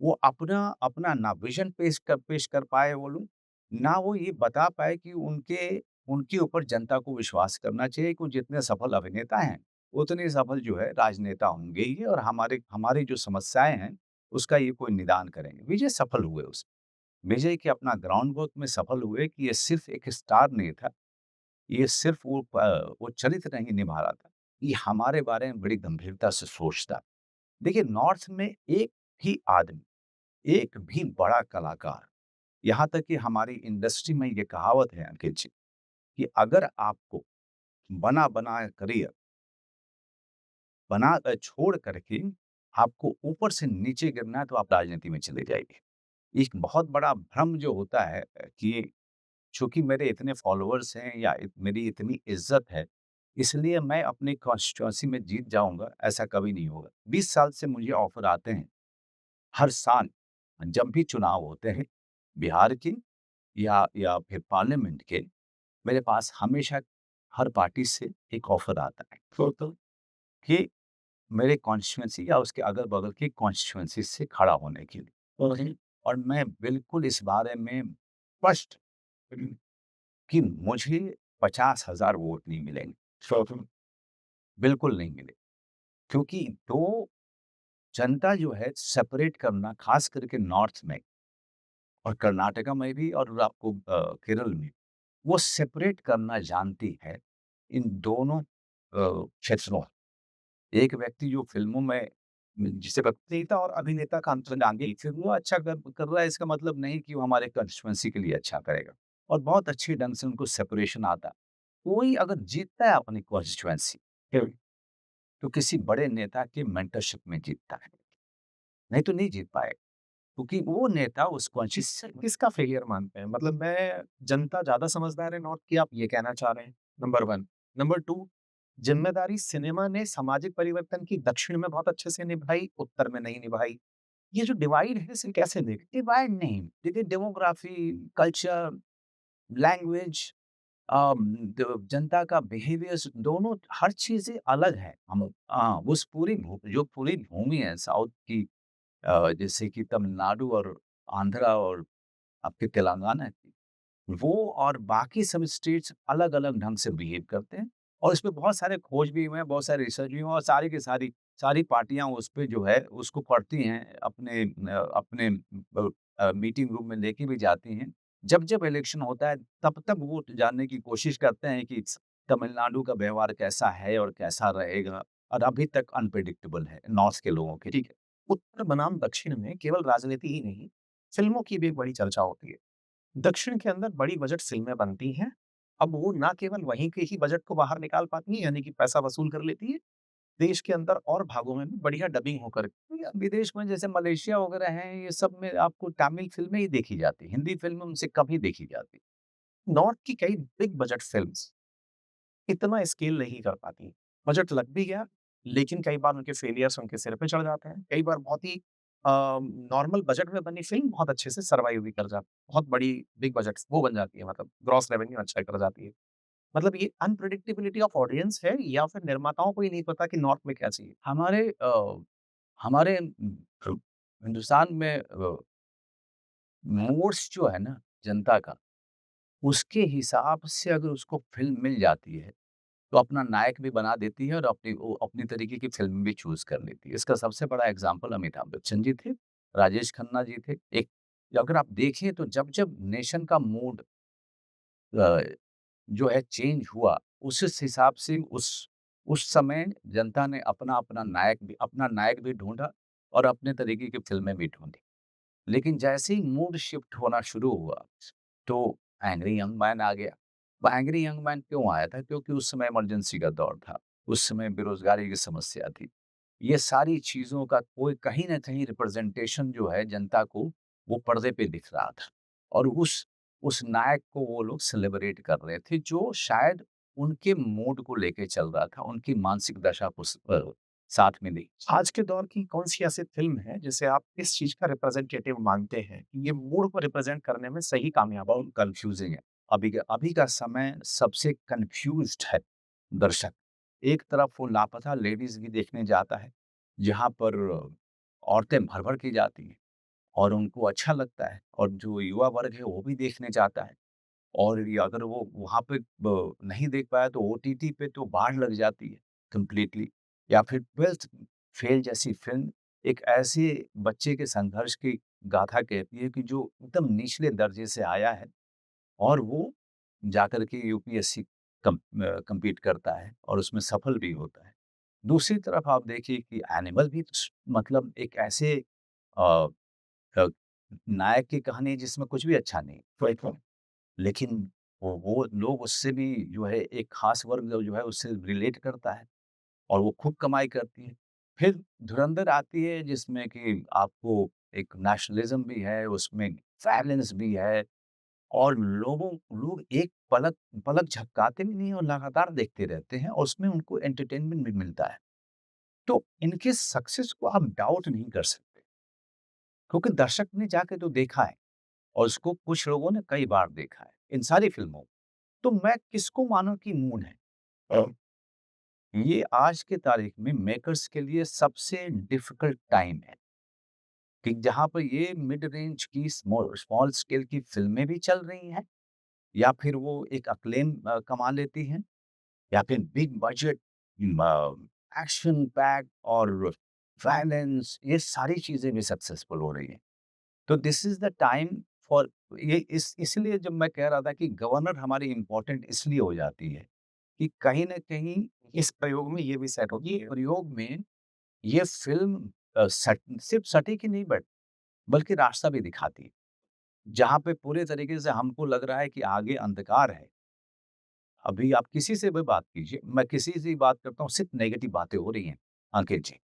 वो अपना अपना ना विज़न पेश कर पाए वो लोग, ना वो ये बता पाए कि उनके ऊपर जनता को विश्वास करना चाहिए कि वो जितने सफल अभिनेता हैं, उतने सफल जो है राजनेता होंगे ही और हमारे हमारी जो समस्याएँ हैं, उसका ये कोई निदान करेंगे। विजय सफल हुए उसमें। विजय के अपना ग्राउंड वर्क में सफल हुए कि ये सिर्फ़ एक स्टार नहीं था, ये सिर्फ़ वो चरित्र नहीं निभा रहा था, ये हमारे बारे में बड़ी गंभीरता से सोचता है। देखिए नॉर्थ में एक भी आदमी, एक भी बड़ा कलाकार, यहाँ तक कि हमारी इंडस्ट्री में ये कहावत है अंकित जी, कि अगर आपको बना-बनाया करियर छोड़ करके आपको ऊपर से नीचे गिरना है तो आप राजनीति में चले जाइए। एक बहुत बड़ा भ्रम जो होता है कि चूँकि मेरे इतने फॉलोवर्स हैं या मेरी इतनी इज़्ज़त है, इसलिए मैं अपनी कॉन्स्टिट्यूएंसी में जीत जाऊँगा, ऐसा कभी नहीं होगा। 20 साल से मुझे ऑफ़र आते हैं, हर साल जब भी चुनाव होते हैं, बिहार के या फिर पार्लियामेंट के, मेरे पास हमेशा हर पार्टी से एक ऑफ़र आता है। तो कि मेरे कॉन्स्टिट्यूएंसी या उसके अगल-बगल की कॉन्स्टिट्यूएंसी से खड़ा होने के लिए। और मैं बिल्कुल इस बारे में स्पष्ट कि मुझे 50,000 वोट नहीं मिलेंगे। बिल्कुल नहीं मिले। क्योंकि 2 जनता जो है सेपरेट करना ख़ास करके नॉर्थ में और कर्नाटका में भी और आपको केरल में, वो सेपरेट करना जानती है इन दोनों क्षेत्रों। एक व्यक्ति जो फ़िल्मों में जिसे नेता और अभिनेता का अंतर जानिए। फिर वो अच्छा कर रहा है इसका मतलब नहीं कि वो हमारे कंस्टिट्यूएंसी के लिए अच्छा करेगा और बहुत अच्छे ढंग से उनको सेपरेशन आता है। कोई अगर जीतता है अपनी कंस्टिट्यूएंसी तो किसी बड़े नेता के मेंटरशिप में जीतता है, नहीं तो नहीं जीत पाएगा क्योंकि वो नेता उस किसका फेलियर मानते हैं? मतलब मैं जनता ज़्यादा समझदार है नॉर्थ की, आप ये कहना चाह रहे हैं, नंबर 1। नंबर 2, ज़िम्मेदारी सिनेमा ने सामाजिक परिवर्तन की दक्षिण में बहुत अच्छे से निभाई, उत्तर में नहीं निभाई। ये जो डिवाइड है इसे कैसे देखें? डिवाइड नहीं, देखिए डेमोग्राफी, कल्चर, लैंग्वेज, जनता का बिहेवियर्स दोनों हर चीज़ें अलग है। हम उस जो पूरी भूमि है साउथ की, जैसे कि तमिलनाडु और आंध्रा और आपके तेलंगाना की, वो और बाकी सब स्टेट्स अलग-अलग ढंग से बिहेव करते हैं और इसमें बहुत सारे खोज भी हुए हैं, बहुत सारे रिसर्च भी हुए हैं और सारी की सारी पार्टियाँ उस पे जो है उसको पढ़ती हैं, अपने मीटिंग रूम में लेके भी जाती हैं। जब-जब इलेक्शन होता है तब-तब वो जानने की कोशिश करते हैं कि तमिलनाडु का व्यवहार कैसा है और कैसा रहेगा और अभी तक अनप्रेडिक्टेबल है नॉर्थ के लोगों के, ठीक है। उत्तर बनाम दक्षिण में केवल राजनीति ही नहीं, फ़िल्मों की भी एक बड़ी चर्चा होती है। दक्षिण के अंदर बड़ी बजट फ़िल्में बनती हैं। अब वो ना केवल वहीं के ही बजट को बाहर निकाल पाती हैं, यानी कि पैसा वसूल कर लेती है, देश के अंदर और भागों में भी बढ़िया डबिंग होकर या विदेश में जैसे मलेशिया वगैरह हैं, ये सब में आपको तमिल फ़िल्में ही देखी जाती, हिंदी फ़िल्में उनसे कम ही देखी जाती। नॉर्थ की कई बिग बजट फ़िल्म्स इतना स्केल नहीं कर पाती। बजट लग भी गया, लेकिन कई बार उनके फेलियर्स उनके सिर पे चढ़ जाते हैं। कई बार बहुत ही नॉर्मल बजट में बनी फ़िल्म बहुत अच्छे से सर्वाइव भी कर जाती है। बहुत बड़ी बिग बजट वो बन जाती है, मतलब ग्रॉस रेवेन्यू अच्छा कर जाती है। मतलब ये अनप्रेडिक्टेबिलिटी ऑफ ऑडियंस है या फिर निर्माताओं को ही नहीं पता कि नॉर्थ में क्या चाहिए? हमारे हिंदुस्तान में मोड्स जो है ना जनता का, उसके हिसाब से अगर उसको फ़िल्म मिल जाती है, तो अपना नायक भी बना देती है और वो अपनी तरीके की फ़िल्म भी चूज़ कर लेती है। इसका सबसे बड़ा एग्ज़ाम्पल अमिताभ बच्चन जी थे, राजेश खन्ना जी थे। एक अगर आप देखें तो जब-जब नेशन का मूड अ, जो है चेंज हुआ, उस हिसाब से उस समय जनता ने अपना नायक भी ढूँढा और अपने तरीके की फ़िल्में भी ढूँढी। लेकिन जैसे ही मूड शिफ्ट होना शुरू हुआ, तो एंग्री यंग मैन आ गया। वो एंग्री यंग मैन क्यों आया था? क्योंकि उस समय इमरजेंसी का दौर था। उस समय बेरोज़गारी की समस्या थी। ये सारी चीज़ों का कोई कहीं न कहीं रिप्रेज़ेंटेशन जो है जनता को, वो पर्दे पे दिख रहा था। और उस नायक को वो लोग सेलिब्रेट कर रहे थे, जो शायद उनके मूड को लेके चल रहा था, उनकी मानसिक दशा को साथ में नहीं। आज के दौर की कौन-सी ऐसी फ़िल्म है जिसे आप इस चीज़ का रिप्रेजेंटेटिव मानते हैं कि ये मूड को रिप्रेजेंट करने में सही कामयाब है? बहुत कन्फ्यूज़िंग है। अभी का समय सबसे कन्फ्यूज़्ड है दर्शक। एक तरफ वो लापता लेडीज़ भी देखने जाता है, जहाँ पर औरतें भर-भर के जाती हैं और उनको अच्छा लगता है और जो युवा वर्ग है वो भी देखने जाता है। और ये अगर वो वहाँ पे ब नहीं देख पाया तो ओटीटी पे तो बाढ़ लग जाती है कंप्लीटली। या फिर 12th फेल जैसी फ़िल्म एक ऐसे बच्चे के संघर्ष की गाथा कहती है कि जो एकदम निचले दर्जे से आया है और वो जाकर के यूपीएससी कम्पीट करता है और उसमें सफल भी होता है। दूसरी तरफ आप देखिए कि एनिमल भी मतलब एक ऐसे अ अ, नायक की कहानी है जिसमें कुछ भी अच्छा नहीं। बिल्कुल। लेकिन वो लोग उससे भी जो है एक ख़ास वर्ग जो है उससे रिलेट करता है और वो खूब कमाई करती है। फिर धुरंधर आती है जिसमें कि आपको एक नेशनलिज़्म भी है, उसमें वायलेंस भी है और लोग एक पलक पलक झपकाते भी नहीं हैं और लगातार देखते रहते हैं और उसमें उनको एंटरटेनमेंट भी मिलता है। तो इनके सक्सेस को आप डाउट नहीं कर सकते, क्योंकि दर्शक ने जाके तो देखा है और उसको कुछ लोगों ने कई बार देखा है, इन सारी फ़िल्मों को। तो मैं किसको मानूँ कि मूड है? अ, ये आज के तारीख में मेकर्स के लिए सबसे डिफ़िकल्ट टाइम है कि जहाँ पर ये मिड रेंज की स्मॉल स्मॉल स्केल की फ़िल्में भी चल रही हैं या फिर वो एक अक्लेम कमा लेती हैं या फिर बिग बजट एक्शन पैक और वायलेंस ये सारी चीज़ें भी सक्सेसफुल हो रही हैं। तो this is the time for ये इस इसलिए जब मैं कह रहा था कि गवर्नर हमारी इम्पोर्टेंट इसलिए हो जाती है कि कहीं न कहीं इस प्रयोग में ये भी सेट होती ये है। प्रयोग में ये फ़िल्म सिर्फ़ सटीक ही नहीं बल्कि रास्ता भी दिखाती है। जहाँ पे पूरे तरीके से हमको लग रहा है कि आगे अंधकार है। अभी आप किसी से भी बात कीजिए, मैं किसी से भी बात करता हूँ, सिर्फ़ नेगेटिव बातें हो रही हैं, अंकित जी।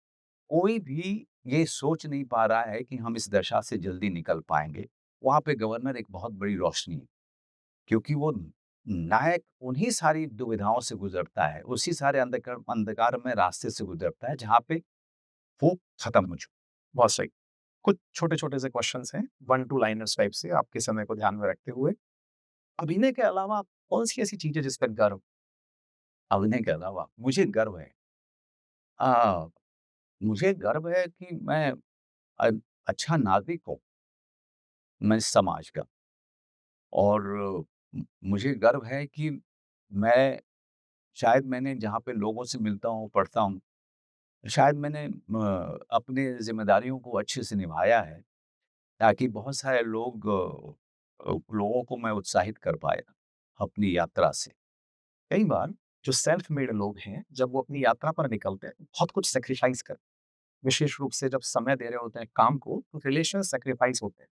कोई भी ये सोच नहीं पा रहा है कि हम इस दशा से जल्दी निकल पाएँगे। वहाँ पे गवर्नर एक बहुत बड़ी रोशनी है, क्योंकि वो नायक उन्हीं सारी दुविधाओं से गुज़रता है, उसी सारे अंधकार में रास्ते से गुज़रता है, जहाँ पे वो खत्म हो चुका बहुत सही। कुछ छोटे-छोटे से क्वेश्चन्स हैं, 1 2 लाइनर्स टाइप से आपके समय को ध्यान में रखते हुए। अभिनय के अलावा कौन-सी ऐसी चीज़ है जिस पर गर्व? अभिनय के अलावा मुझे गर्व है। अ, मुझे गर्व है कि मैं अ, अच्छा नागरिक हूँ, मैं इस समाज का और मुझे गर्व है कि मैं शायद मैंने जहाँ पे लोगों से मिलता हूँ, पढ़ता हूँ, शायद मैंने अपनी ज़िम्मेदारियों को अच्छे से निभाया है, ताकि बहुत सारे लोगों को मैं उत्साहित कर पाया अपनी यात्रा से। कई बार जो सेल्फ मेड लोग हैं, जब वो अपनी यात्रा पर निकलते हैं, बहुत कुछ सैक्रिफाइस करते हैं। विशेष रूप से जब समय दे रहे होते हैं काम को, तो रिलेशन सैक्रिफाइस होते हैं।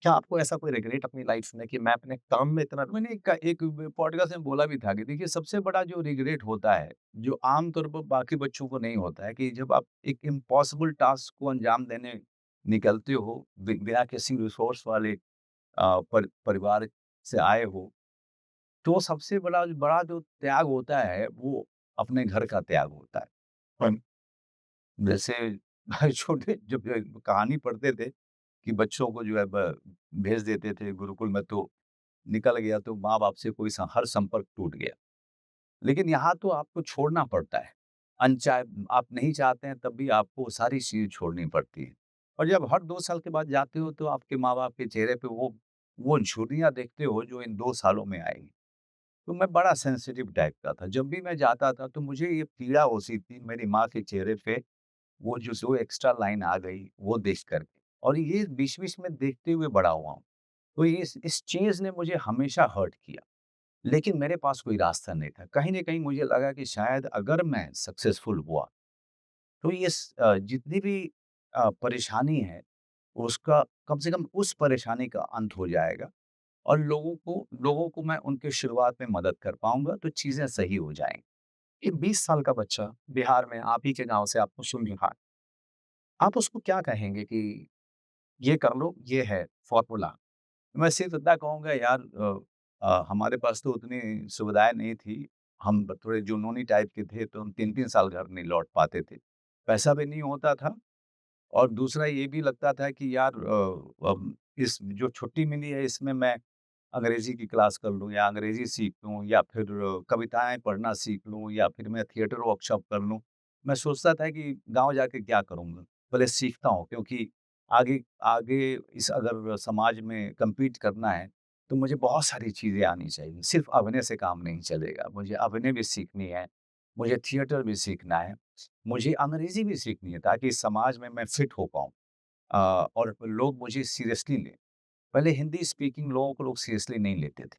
क्या आपको ऐसा कोई रिग्रेट अपनी लाइफ में कि मैं अपने काम में इतना मैंने एक पॉडकास्ट में बोला भी था कि देखिए सबसे बड़ा जो रिग्रेट होता है, जो आमतौर पर बाकी बच्चों को नहीं होता है कि जब आप एक इम्पॉसिबल टास्क को अंजाम देने निकलते हो, बिना किसी रिसोर्स वाले परिवार से आए हो, तो सबसे बड़ा बड़ा जो त्याग होता है, वो अपने घर का त्याग होता है। हुँ, जैसे छोटे जब कहानी पढ़ते थे कि बच्चों को जो है भेज देते थे गुरुकुल में, तो निकल गया तो माँ बाप से कोई हर संपर्क टूट गया। लेकिन यहाँ तो आपको छोड़ना पड़ता है। अनचाहे आप नहीं चाहते हैं तब भी आपको सारी चीज़ें छोड़नी पड़ती हैं। और जब हर 2 साल के बाद जाते हो तो आपके माँ बाप के चेहरे पे वो झुर्रियाँ देखते हो जो इन 2 सालों में आएगी। तो मैं बड़ा सेंसिटिव टाइप का था। जब भी मैं जाता था तो मुझे ये पीड़ा होती थी मेरी माँ के चेहरे पे, वो जो एक्स्ट्रा लाइन आ गई, वो देख कर के। और ये बीच-बीच में देखते हुए बड़ा हुआ हूँ। तो ये इस चीज़ ने मुझे हमेशा हर्ट किया। लेकिन मेरे पास कोई रास्ता नहीं था। कहीं न कहीं मुझे लगा कि शायद अगर मैं सक्सेसफुल हुआ, तो ये जितनी भी परेशानी है, उसका कम से कम उस परेशानी का अंत हो जाएगा और लोगों को मैं उनके शुरुआत में मदद कर पाऊँगा, तो चीज़ें सही हो जाएँगी। एक 20 साल का बच्चा बिहार में आप ही के गाँव से आपको सुन रहा है, आप उसको क्या कहेंगे कि ये कर लो, ये है फ़ॉर्मूला? मैं सिर्फ इतना कहूँगा यार, हमारे पास तो उतनी सुविधाएँ नहीं थी। हम थोड़े जुनूनी टाइप के थे, तो हम 3-3 साल घर नहीं लौट पाते थे। पैसा भी नहीं होता था और दूसरा ये भी लगता था कि यार इस जो छुट्टी मिली है इसमें मैं अंग्रेज़ी की क्लास कर लूँ या अंग्रेज़ी सीख लूँ या फिर कविताएँ पढ़ना सीख लूँ या फिर मैं थिएटर वर्कशॉप कर लूँ। मैं सोचता था कि गाँव जाके क्या करूँगा? पहले सीखता हूँ क्योंकि आगे आगे इस अगर समाज में कम्पीट करना है, तो मुझे बहुत सारी चीज़ें आनी चाहिए। सिर्फ़ अभिनय से काम नहीं चलेगा। मुझे अभिनय भी सीखनी है, मुझे थिएटर भी सीखना है, मुझे अंग्रेज़ी भी सीखनी है ताकि इस समाज में मैं फ़िट हो पाऊँ और लोग मुझे सीरियसली लें। पहले हिंदी स्पीकिंग लोगों को लोग सीरियसली नहीं लेते थे।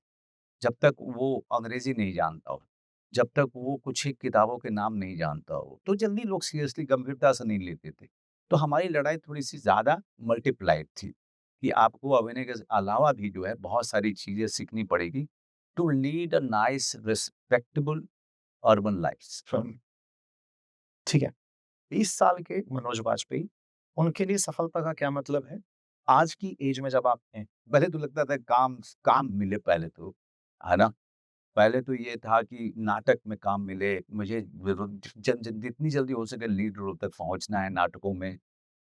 जब तक वो अंग्रेज़ी नहीं जानता हो, जब तक वो कुछ ही किताबों के नाम नहीं जानता हो, तो जल्दी लोग सीरियसली गंभीरता से नहीं लेते थे। तो हमारी लड़ाई थोड़ी-सी ज़्यादा मल्टीप्लाइड थी, कि आपको अभिनय के अलावा भी जो है बहुत सारी चीज़ें सीखनी पड़ेगी to lead a nice respectable urban life. हुँ, ठीक है। 20 साल के मनोज वाजपेयी, उनके लिए सफलता का क्या मतलब है? आज की एज में जब आप हैं, पहले तो लगता था काम काम मिले पहले तो, है ना? पहले तो ये था कि नाटक में काम मिले, मुझे जितनी जल्दी हो सके लीड रोल तक पहुँचना है नाटकों में,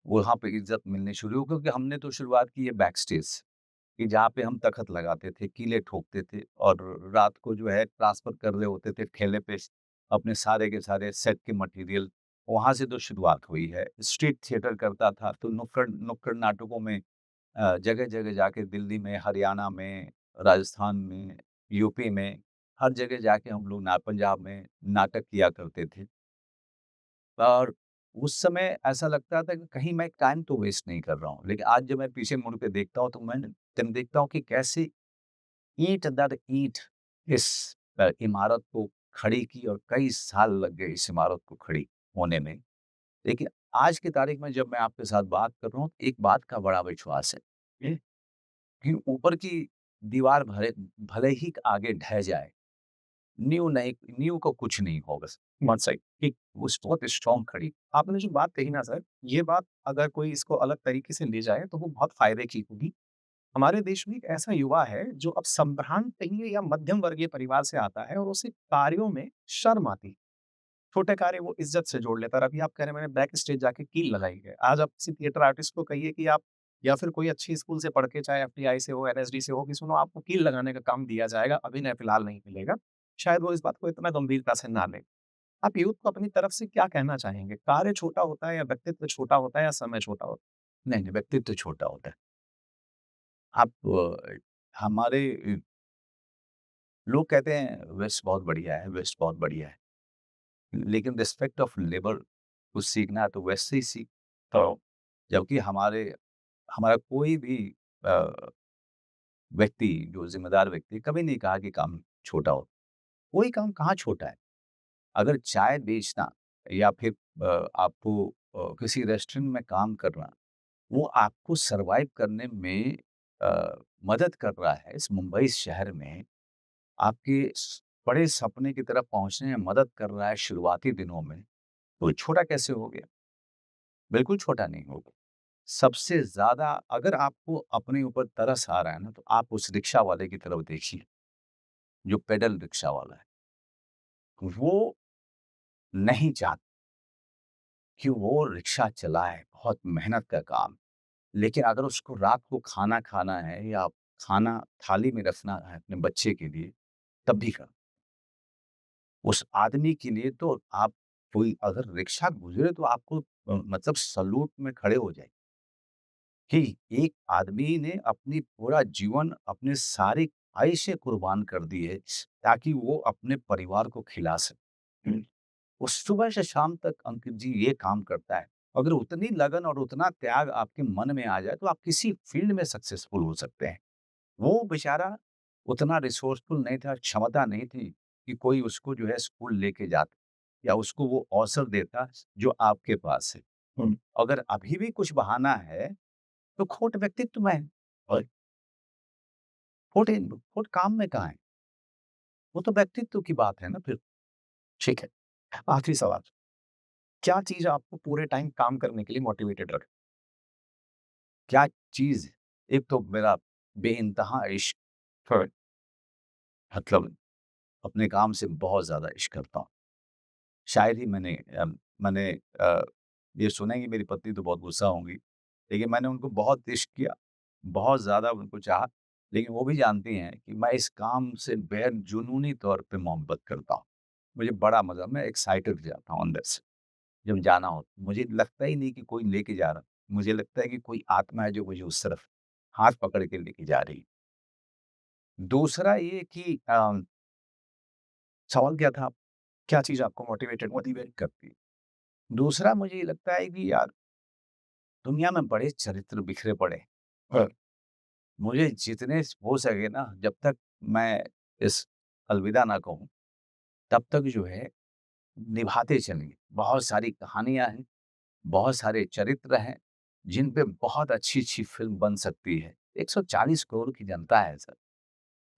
वहाँ पे इज़्ज़त मिलनी शुरू हो क्योंकि हमने तो शुरुआत की है बैक स्टेज से, कि जहाँ पे हम तख़्त लगाते थे, कीलें ठोकते थे और रात को जो है ट्रांसफ़र कर रहे होते थे ठेले पे अपने सारे के सारे सेट के मटीरियल, वहाँ से तो शुरुआत हुई है। स्ट्रीट थिएटर करता था तो नुक्कड़ नुक्कड़ नाटकों में जगह-जगह जाके दिल्ली में, हरियाणा में, राजस्थान में, यूपी में, हर जगह जाके हम लोग ना पंजाब में नाटक किया करते थे। और उस समय ऐसा लगता था कि कहीं मैं टाइम तो वेस्ट नहीं कर रहा हूँ। लेकिन आज जब मैं पीछे मुड़ के देखता हूँ तो मैं तब देखता हूँ कि कैसे ईंट दर ईंट इस इमारत को खड़ी की और कई साल लग गए इस इमारत को खड़ी होने में। लेकिन आज की तारीख में जब मैं आपके साथ बात कर रहा हूँ, तो एक बात का बड़ा विश्वास है। ये कि ऊपर की दीवार भले भले ही आगे ढह जाए, नींव को कुछ नहीं होगा। मत सही। कि वो बहुत स्ट्रॉन्ग खड़ी। आपने जो बात कही ना सर, ये बात अगर कोई इसको अलग तरीके से ले जाए, तो वो बहुत फ़ायदे की होगी। हमारे देश में एक ऐसा युवा है, जो अब संभ्रांत कहिए या मध्यम वर्गीय परिवार से आता है और उसे कार्यों में शर्म आती है। छोटे कार्य वो इज़्ज़त से जोड़ लेता है और अभी आप कह रहे हैं मैंने बैक स्टेज जाके कील लगाई है। आज आप किसी थिएटर आर्टिस्ट को कहिए कि आप या फिर कोई अच्छी स्कूल से पढ़ के चाहे एफटीआई से हो, एनएसडी से हो कि सुनो आपको कील लगाने का काम दिया जाएगा, अभिनय फिलहाल नहीं मिलेगा। शायद वो इस बात को इतना गंभीरता से ना लें। आप यूथ को अपनी तरफ से क्या कहना चाहेंगे? कार्य छोटा होता है या व्यक्तित्व छोटा होता है या समय छोटा होता है? नहीं, नहीं व्यक्तित्व छोटा होता है। आप हमारे लोग कहते हैं वेस्ट बहुत बढ़िया है, वेस्ट बहुत बढ़िया है। लेकिन रिस्पेक्ट ऑफ लेबर को सीखना है तो वेस्ट से ही सीखो। जबकि हमारा कोई भी अ, व्यक्ति जो ज़िम्मेदार व्यक्ति कभी नहीं कहा कि काम छोटा हो। कोई काम कहाँ छोटा है? अगर चाय बेचना या फिर आपको किसी रेस्टोरेंट में काम करना, वो आपको सर्वाइव करने में मदद कर रहा है इस मुंबई शहर में, आपके बड़े सपने की तरफ पहुंचने में मदद कर रहा है शुरुआती दिनों में, तो ये छोटा कैसे हो गया? बिल्कुल छोटा नहीं होगा। सबसे ज्यादा अगर आपको अपने ऊपर तरस आ रहा है ना, तो आप उस रिक्शा वाले की तरफ देखिए, जो पेडल रिक्शा वाला है। वो नहीं चाहता कि वो रिक्शा चलाए, बहुत मेहनत का काम। लेकिन अगर उसको रात को खाना खाना है या खाना थाली में रखना है अपने बच्चे के लिए, तब भी कर। उस आदमी के लिए तो आप कोई अगर रिक्शा गुज़रे तो आपको मतलब सैल्यूट में खड़े हो जाइए कि एक आदमी ने अपनी पूरा जीवन अपने सारी ख्वाहिशें कुर्बान कर दी है, ताकि वो अपने परिवार को खिला सके। वो सुबह से शाम तक अंकित जी ये काम करता है। अगर उतनी लगन और उतना त्याग आपके मन में आ जाए, तो आप किसी फ़ील्ड में सक्सेसफुल हो सकते हैं। वो बेचारा उतना रिसोर्सफुल नहीं था, क्षमता नहीं थी कि कोई उसको जो है स्कूल लेके जाता या उसको वो अवसर देता जो आपके पास है। अगर अभी भी कुछ बहाना है, तो खोट व्यक्तित्व में है और खोट काम में कहाँ है? वो तो व्यक्तित्व की बात है ना फिर। ठीक है। आखिरी सवाल, क्या चीज़ आपको पूरे टाइम काम करने के लिए मोटिवेटेड रखे? क्या चीज़? एक तो मेरा बेइंतहा इश्क, हाँ। मतलब अपने काम से बहुत ज़्यादा इश्क करता हूँ। शायद ही मैंने ये सुनेंगी मेरी पत्नी तो बहुत गुस्सा होंगी, लेकिन मैंने उनको बहुत इश्क किया, बहुत ज़्यादा उनको चाहा, लेकिन वो भी जानती हैं कि मैं इस काम से बेहद जुनूनी तौर पे मोहब्बत करता हूँ। मुझे बड़ा मज़ा, मैं एक्साइटेड हो जाता हूँ अंदर से, जब जाना हो। मुझे लगता ही नहीं कि कोई लेके जा रहा, मुझे लगता है कि कोई आत्मा है जो मुझे उस तरफ हाथ पकड़ के लेके जा रही है। दूसरा ये कि सवाल क्या था? क्या चीज़ आपको मोटिवेटेड मोटिवेट करती है। दूसरा मुझे ये लगता है कि यार दुनिया में बड़े चरित्र बिखरे पड़े हैं। हाँ। मुझे जितने हो सके ना, जब तक मैं इस अलविदा ना कहूँ, तब तक जो है निभाते चलेंगे। बहुत सारी कहानियाँ हैं, बहुत सारे चरित्र हैं, जिन पे बहुत अच्छी-अच्छी फ़िल्म बन सकती है। 140 करोड़ की जनता है सर,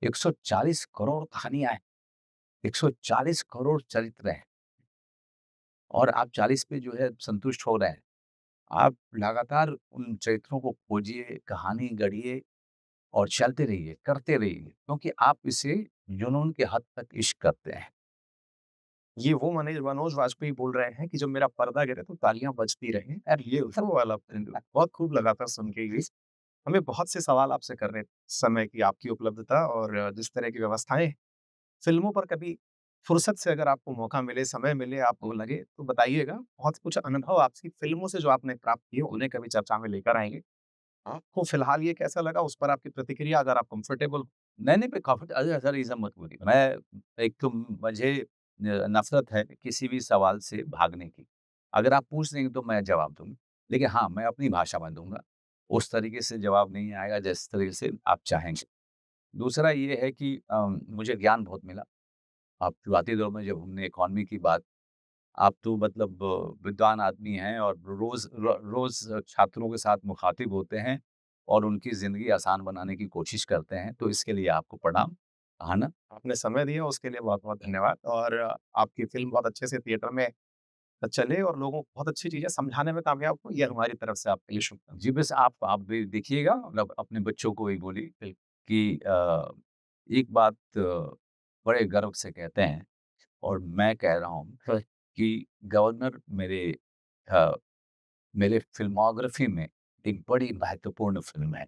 140 करोड़ कहानियाँ हैं, 140 करोड़ चरित्र हैं और आप 40 पे जो है संतुष्ट हो रहे हैं। आप लगातार उन चरित्रों को खोजिए, कहानी गढ़िए और चलते रहिए, करते रहिए, क्योंकि आप इसे जुनून के हद तक इश्क करते हैं। ये वो मनोज वाजपेयी बोल रहे हैं कि जब मेरा पर्दा गिरे तो तालियाँ बजती रहें। यार ये वो वाला बहुत खूब लगा था सुन के ये। हमें बहुत से सवाल आपसे करने थे, समय की आपकी उपलब्धता और जिस तरह की व्यवस्थाएँ फ़िल्मों पर कभी फुर्सत से अगर आपको मौका मिले, समय मिले, आपको लगे तो बताइएगा। बहुत कुछ अनुभव आपसी फ़िल्मों से जो आपने प्राप्त किए, उन्हें कभी चर्चा में लेकर आएँगे। आपको फ़िलहाल ये कैसा लगा, उस पर आपकी प्रतिक्रिया अगर आप कंफ़र्टेबल। नहीं, मैं काफ़ी अरे सर ये सब मत बोलिए। मैं एक तो मुझे नफ़रत है किसी भी सवाल से भागने की। अगर आप पूछ देंगे तो मैं जवाब दूँगा। लेकिन हाँ, मैं अपनी भाषा में दूँगा। उस तरीके से जवाब नहीं आएगा जिस तरीके से आप चाहेंगे। दूसरा ये है कि मुझे ज्ञान बहुत मिला। आप शुरुआती दौर में जब हमने इकॉनमी की बात, आप तो मतलब विद्वान आदमी हैं और रोज़ छात्रों के साथ मुख़ातिब होते हैं और उनकी ज़िंदगी आसान बनाने की कोशिश करते हैं, तो इसके लिए आपको प्रणाम। है ना? आपने समय दिया उसके लिए बहुत-बहुत धन्यवाद और आपकी फ़िल्म बहुत अच्छे से थिएटर में चले और लोगों को बहुत अच्छी चीज़ें समझाने में कामयाब हो, ये हमारी तरफ से आपके लिए शुभकामनाएँ। जी, बस आप भी देखिएगा और अपने बच्चों को भी बोलिए कि एक बात बड़े गर्व से कहते हैं और मैं कह रहा हूँ कि गवर्नर अ, मेरे फ़िल्मोग्राफ़ी में एक बड़ी महत्वपूर्ण फ़िल्म है।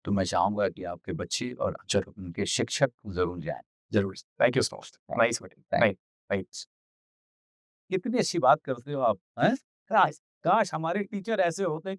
तो मैं चाहूँगा कि आपके बच्चे और उनके शिक्षक ज़रूर जाएँ। ज़रूर, thank you so much. Thank nice meeting. Thank nice, nice. कितनी अच्छी बात करते हो आप, हैं? काश काश हमारे टीचर ऐसे होते